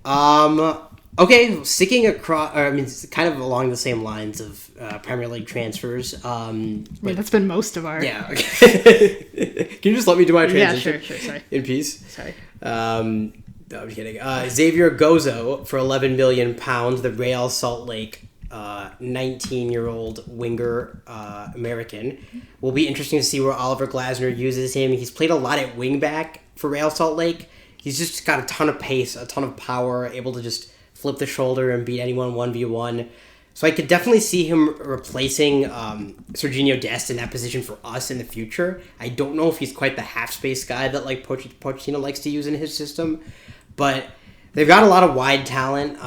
Okay, sticking across, kind of along the same lines of Premier League transfers. That's been most of our... Yeah, okay. Can you just let me do my transition? Yeah, sure, sorry. In peace? Sorry. No, I'm kidding. Xavier Gozo for £11 million, the Real Salt Lake 19-year-old winger American. Will be interesting to see where Oliver Glasner uses him. He's played a lot at wingback for Real Salt Lake. He's just got a ton of pace, a ton of power, able to just flip the shoulder and beat anyone 1v1. So I could definitely see him replacing Serginho Dest in that position for us in the future. I don't know if he's quite the half-space guy that like Pochettino likes to use in his system, but they've got a lot of wide talent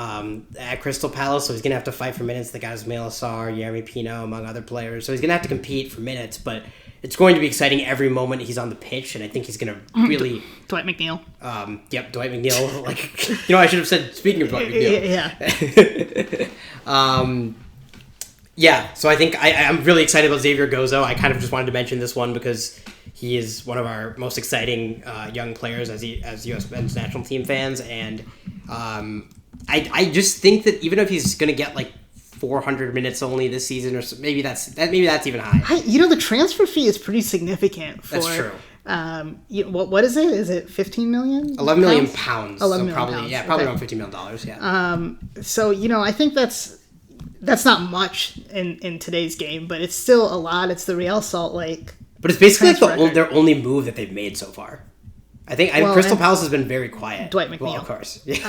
at Crystal Palace, so he's going to have to fight for minutes. They got Ismail Assar, Jeremy Pino, among other players. So he's going to have to compete for minutes, but it's going to be exciting every moment he's on the pitch, and I think he's going to really... Dwight McNeil. Yep, Dwight McNeil. I should have said, speaking of Dwight McNeil. Yeah. So I think I'm really excited about Xavier Gozo. I kind of just wanted to mention this one because he is one of our most exciting young players as U.S. men's national team fans, and I just think that even if he's going to get like 400 minutes only this season, or so, maybe that's even high. The transfer fee is pretty significant. That's true. What is it? Is it 15 million? 11 million pounds. 11 million probably, pounds. Yeah, probably around $50 million. Yeah. So I think that's not much in today's game, but it's still a lot. It's the Real Salt Lake. But it's basically like their only move that they've made so far. I think Crystal Palace has been very quiet. Dwight McNeil. Well, of course. Yeah.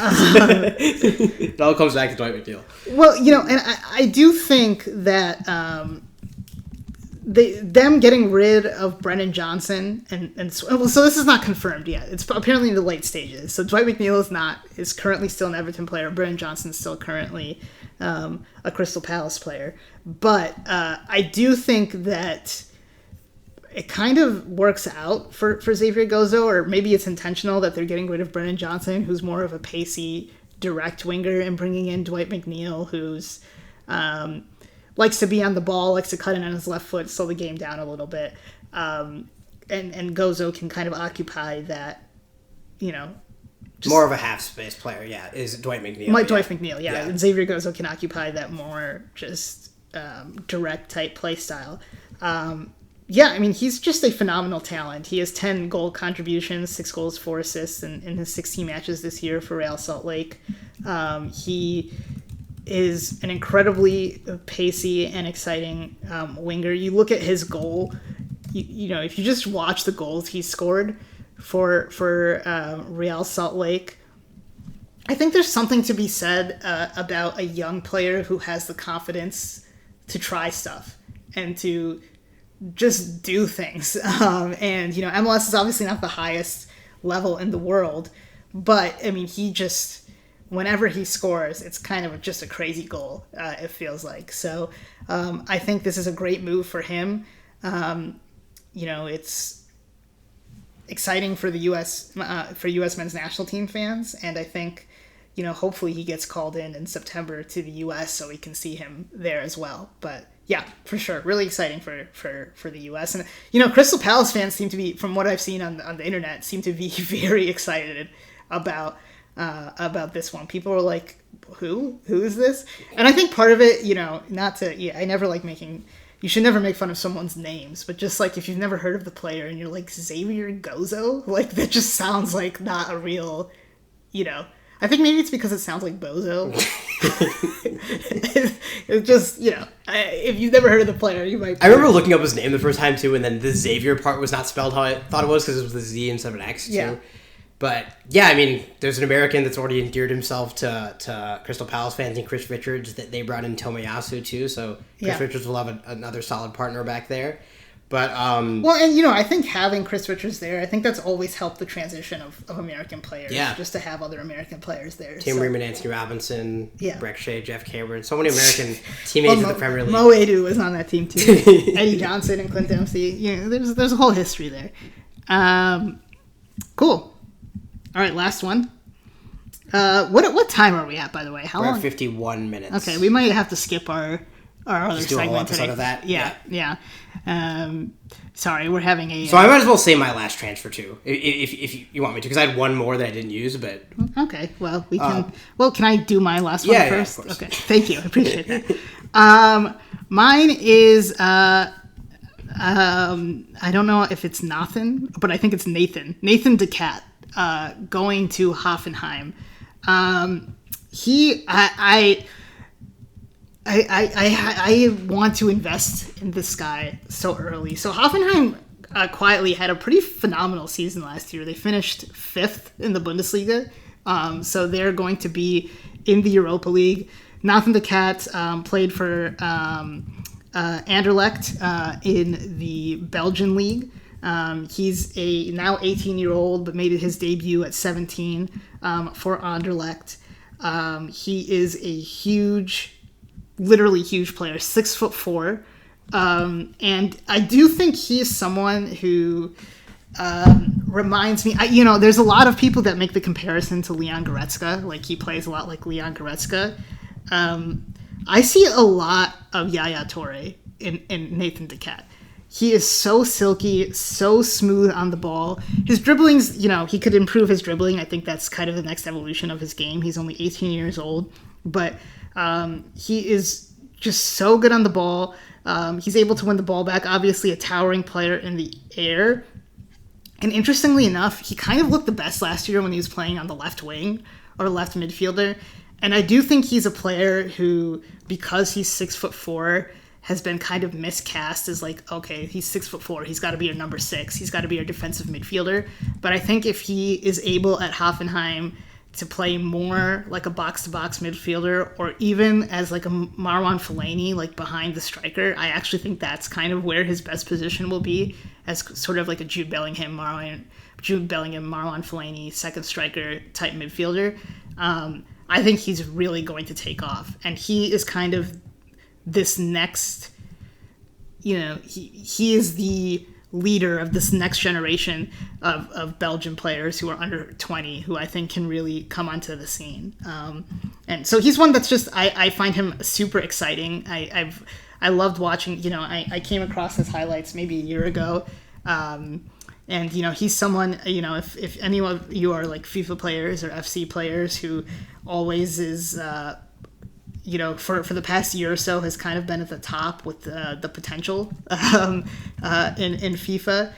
It all comes back to Dwight McNeil. Well, and I do think that them getting rid of Brennan Johnson so this is not confirmed yet. It's apparently in the late stages. So Dwight McNeil is currently still an Everton player. Brennan Johnson is still currently a Crystal Palace player. But I do think that it kind of works out for Xavier Gozo, or maybe it's intentional that they're getting rid of Brennan Johnson, who's more of a pacey, direct winger, and bringing in Dwight McNeil, who's likes to be on the ball, likes to cut in on his left foot, slow the game down a little bit. And Gozo can kind of occupy that, more of a half-space player, yeah, is Dwight McNeil. Dwight McNeil, yeah. And Xavier Gozo can occupy that more just direct type play style. He's just a phenomenal talent. He has 10 goal contributions, 6 goals, 4 assists in his 16 matches this year for Real Salt Lake. He is an incredibly pacey and exciting winger. You look at his goal if you just watch the goals he scored for Real Salt Lake, I think there's something to be said about a young player who has the confidence to try stuff and to just do things. And MLS is obviously not the highest level in the world, but I mean, he just, whenever he scores, it's kind of just a crazy goal. It feels like. So I think this is a great move for him. It's exciting for the U.S. For U.S. men's national team fans, and I think, hopefully he gets called in September to the U.S. so we can see him there as well. But yeah, for sure, really exciting for the U.S. And Crystal Palace fans seem to be, from what I've seen on the internet, seem to be very excited about this one. People are like, who is this? And I think part of it, I never like making. You should never make fun of someone's names, but just like if you've never heard of the player and you're like Xavier Gozo, like that just sounds like not a real, I think maybe it's because it sounds like Bozo. It's just, if you've never heard of the player, you might. I remember looking up his name the first time too, and then the Xavier part was not spelled how I thought it was because it was the Z instead of an X too. Yeah. But yeah, I mean, there's an American that's already endeared himself to Crystal Palace fans and Chris Richards that they brought in Tomiyasu too. So Chris Richards will have another solid partner back there. But well, and I think having Chris Richards there, I think that's always helped the transition of American players. Yeah, just to have other American players there. Tim Ream and Anthony Robinson, Breck Shea, Jeff Cameron, so many American teammates in the Premier League. Mo Edu was on that team too. Eddie Johnson and Clint Dempsey. There's a whole history there. Cool. All right, last one. What time are we at, by the way? We're at 51 minutes. Okay, we might have to skip our other Just do a whole segment episode today. of that. Yeah. Sorry, we're having a. So I might as well say my last transfer too, if you want me to, because I had one more that I didn't use, but. Okay, well we can. Can I do my last one first? Yeah, of course. Okay, thank you. I appreciate that. Mine is. I don't know if it's Nathan, but I think it's Nathan. Nathan DeCat. Going to Hoffenheim. I want to invest in this guy so early. So Hoffenheim quietly had a pretty phenomenal season last year. They finished 5th in the Bundesliga. So they're going to be in the Europa League. Nathan DeCat played for Anderlecht in the Belgian league. He's a now 18-year-old, but made his debut at 17 for Anderlecht. He is a literally huge player, 6'4", and I do think he is someone who reminds me. There's a lot of people that make the comparison to Leon Goretzka. Like he plays a lot like Leon Goretzka. I see a lot of Yaya Toure in Nathan DeCat. He is so silky, so smooth on the ball. His dribbling's, he could improve his dribbling. I think that's kind of the next evolution of his game. He's only 18 years old, but he is just so good on the ball. He's able to win the ball back. Obviously, a towering player in the air. And interestingly enough, he kind of looked the best last year when he was playing on the left wing or left midfielder. And I do think he's a player who, because he's 6'4", has been kind of miscast as like, okay, he's 6'4", he's got to be your number 6, he's got to be your defensive midfielder. But I think if he is able at Hoffenheim to play more like a box-to-box midfielder, or even as like a Marwan Fellaini, like behind the striker, I actually think that's kind of where his best position will be, as sort of like a Jude Bellingham, Marwan Fellaini, second striker type midfielder. I think he's really going to take off, and he is kind of this next, he is the leader of this next generation of Belgian players who are under 20, who I think can really come onto the scene. And so he's one that's just, I find him super exciting. I loved watching, I came across his highlights maybe a year ago. And, he's someone, if any of you are like FIFA players or FC players who always is, for the past year or so has kind of been at the top with the potential in FIFA.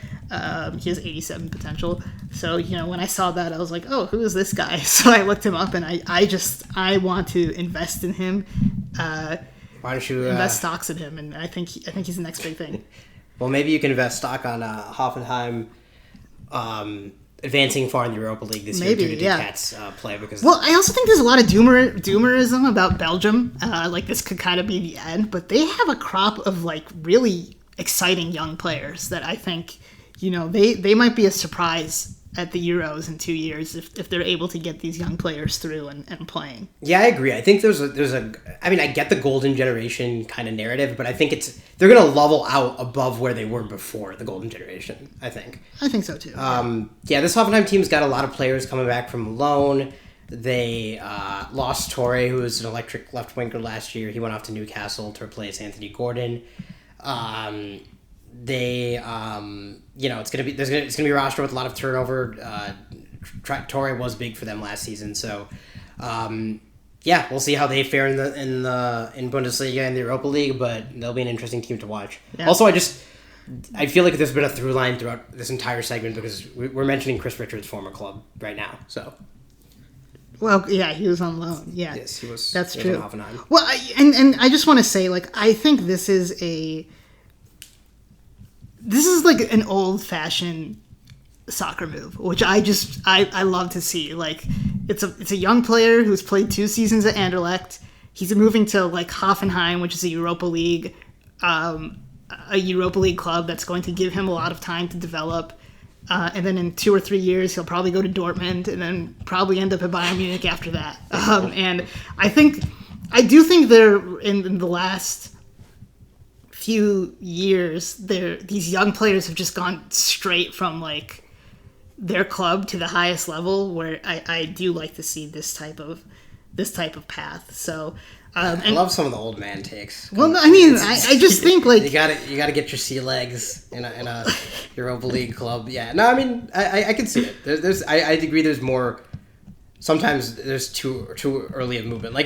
He has 87 potential. So, when I saw that, I was like, oh, who is this guy? So I looked him up, and I want to invest in him. Why don't you invest stocks in him? And I think he's the next big thing. Well, maybe you can invest stock on Hoffenheim advancing far in the Europa League this year due to Ducat's play. Because I also think there's a lot of doomerism about Belgium. Like this could kind of be the end, but they have a crop of like really exciting young players that I think, they might be a surprise at the Euros in 2 years if they're able to get these young players through and playing. Yeah, I agree. I think there's a I mean, I get the golden generation kind of narrative, but I think they're going to level out above where they were before the golden generation, I think. I think so too. This Hoffenheim team's got a lot of players coming back from loan. They lost Torre, who was an electric left winger last year. He went off to Newcastle to replace Anthony Gordon. It's gonna be a roster with a lot of turnover. Torre was big for them last season, so we'll see how they fare in Bundesliga and the Europa League, but they'll be an interesting team to watch. Yeah. Also, I feel like there's been a through line throughout this entire segment because we're mentioning Chris Richards' former club right now. So, well, yeah, he was on loan. Yeah, yes, he was. That's true. Hoffenheim. Well, and I just want to say, like, I think this is like an old-fashioned soccer move, which I love to see. Like, it's a young player who's played 2 seasons at Anderlecht. He's moving to like Hoffenheim, which is a Europa League club that's going to give him a lot of time to develop. And then in 2 or 3 years, he'll probably go to Dortmund and then probably end up at Bayern Munich after that. And I do think they're in the last few years, these young players have just gone straight from like their club to the highest level, where I do like to see this type of path. So I love some of the old man takes. Well, I mean, I just think like you gotta get your sea legs in a Europa League club. Yeah, no, I mean I can see it. I agree. There's more. Sometimes there's too early a movement. Well,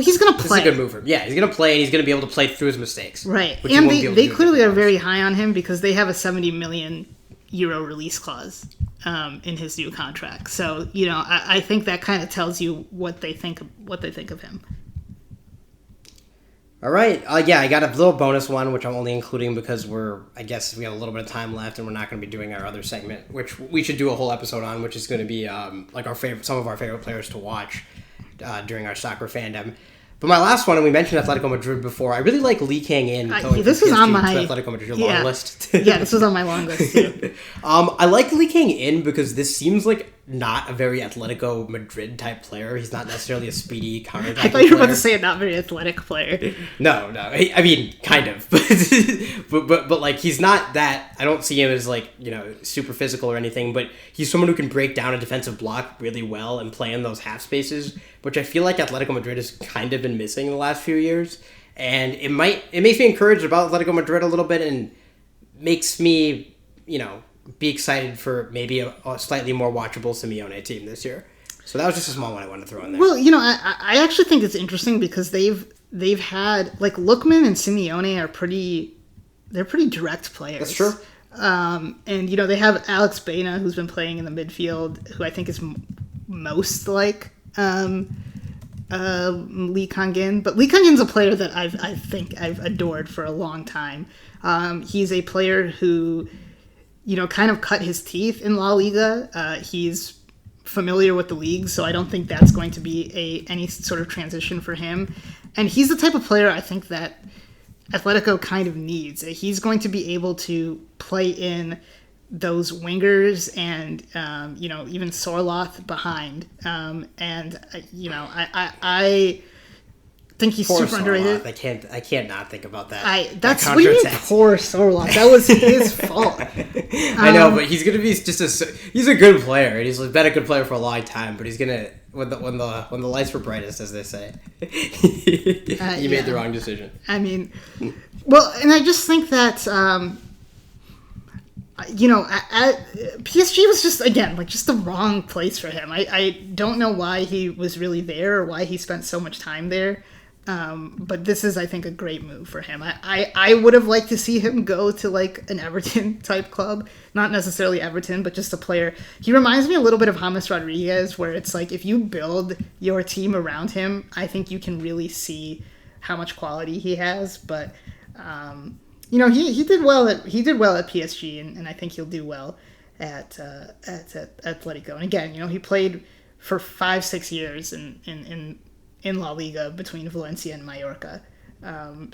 he's gonna play. This is a good move for him. Yeah, he's gonna play, and he's gonna be able to play through his mistakes. Right, and they clearly are very high on him because they have a 70 million euro release clause in his new contract. So I think that kind of tells you what they think of him. All right. I got a little bonus one, which I'm only including because I guess we have a little bit of time left, and we're not going to be doing our other segment, which we should do a whole episode on, which is going to be some of our favorite players to watch during our soccer fandom. But my last one, and we mentioned Atletico Madrid before, I really like Lee Kang-in going this was on my Atletico Madrid long list. Yeah, this was on my long list too. I like Lee Kang-in because this seems like not a very Atletico Madrid type player. He's not necessarily a speedy counter. I thought you were about to say a not very athletic player. No. I mean, kind of, but like he's not that. I don't see him as like super physical or anything. But he's someone who can break down a defensive block really well and play in those half spaces, which I feel like Atletico Madrid has kind of been missing in the last few years. And it makes me encouraged about Atletico Madrid a little bit, and makes me be excited for maybe a slightly more watchable Simeone team this year. So that was just a small one I wanted to throw in there. Well, I actually think it's interesting because they've had like Lookman and Simeone they're pretty direct players. That's true. And they have Alex Baena, who's been playing in the midfield, who I think is most like Lee Kang-in. But Lee Kang-in's a player that I think I've adored for a long time. He's a player who kind of cut his teeth in La Liga. He's familiar with the league, so I don't think that's going to be any sort of transition for him. And he's the type of player I think that Atletico kind of needs. He's going to be able to play in those wingers and even Sorloth behind. I think he's poor super underrated. I can't not think about that. What do you mean poor Sorloth? That was his fault. I know, but he's gonna be he's a good player, and he's been a good player for a long time. But he's gonna when the lights were brightest, as they say, he made the wrong decision. I mean, well, and I just think that PSG was just the wrong place for him. I don't know why he was really there or why he spent so much time there. But this is, I think, a great move for him. I would have liked to see him go to like an Everton type club, not necessarily Everton, but just a player. He reminds me a little bit of James Rodriguez, where it's like if you build your team around him, I think you can really see how much quality he has. But he did well at PSG, and I think he'll do well at Atletico. And again, he played for 5-6 years in La Liga between Valencia and Mallorca.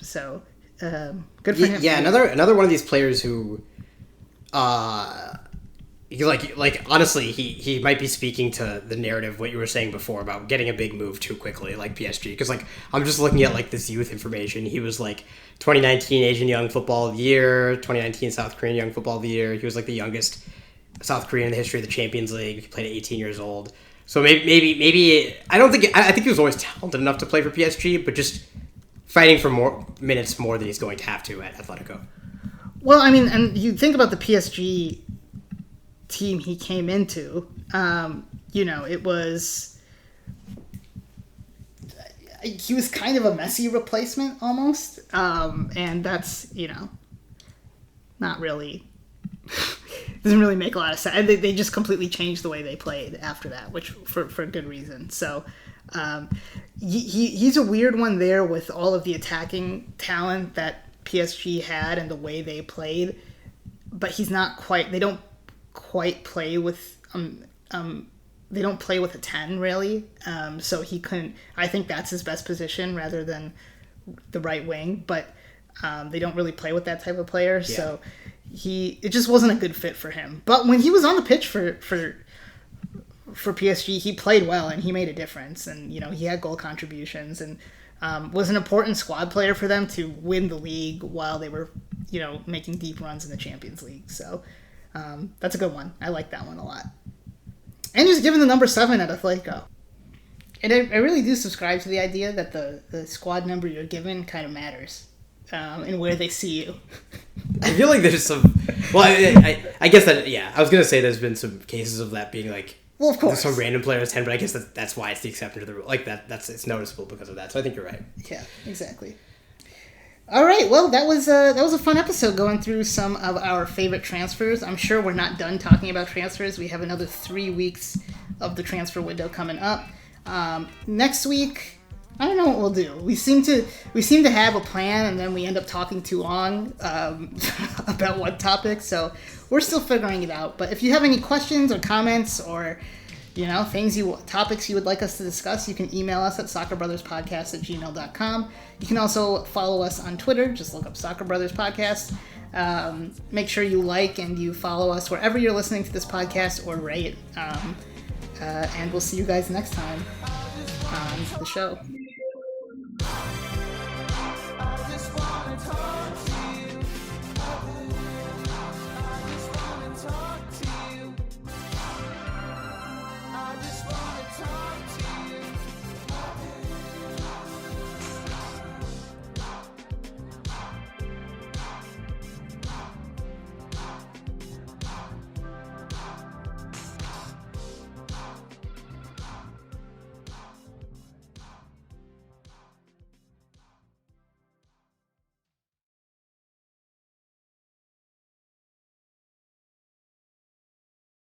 So good for him. Yeah, another one of these players who, honestly, he might be speaking to the narrative what you were saying before about getting a big move too quickly, like PSG. Because I'm just looking at this youth information. He was 2019 Asian Young Football of the Year, 2019 South Korean Young Football of the Year. He was the youngest South Korean in the history of the Champions League. He played at 18 years old. So maybe I think he was always talented enough to play for PSG, but just fighting for more minutes more than he's going to have to at Atletico. Well, I mean, and you think about the PSG team he came into, it was he was kind of a messy replacement almost, and that's not really doesn't really make a lot of sense. They just completely changed the way they played after that, which for good reason. So he's a weird one there with all of the attacking talent that PSG had and the way they played, but he's not quite. They don't quite play with they don't play with a 10 really. So he couldn't. I think that's his best position rather than the right wing, but they don't really play with that type of player. Yeah. So it just wasn't a good fit for him. But when he was on the pitch for PSG, he played well and he made a difference. And he had goal contributions and was an important squad player for them to win the league while they were making deep runs in the Champions League. So that's a good one. I like that one a lot. And he's given the number 7 at Atletico. And I really do subscribe to the idea that the squad number you're given kind of matters in where they see you. I feel like there's some... Well, I guess that, yeah. I was going to say there's been some cases of that being well, of course. Some random players 10, but I guess that's why it's the exception to the rule. It's noticeable because of that. So I think you're right. Yeah, exactly. All right, well, that was a fun episode going through some of our favorite transfers. I'm sure we're not done talking about transfers. We have another 3 weeks of the transfer window coming up. Next week, I don't know what we'll do. We seem to have a plan, and then we end up talking too long about one topic. So we're still figuring it out. But if you have any questions or comments or topics you would like us to discuss, you can email us at soccerbrotherspodcast@gmail.com. You can also follow us on Twitter. Just look up Soccer Brothers Podcast. Make sure you like and you follow us wherever you're listening to this podcast or rate. And we'll see you guys next time on the show.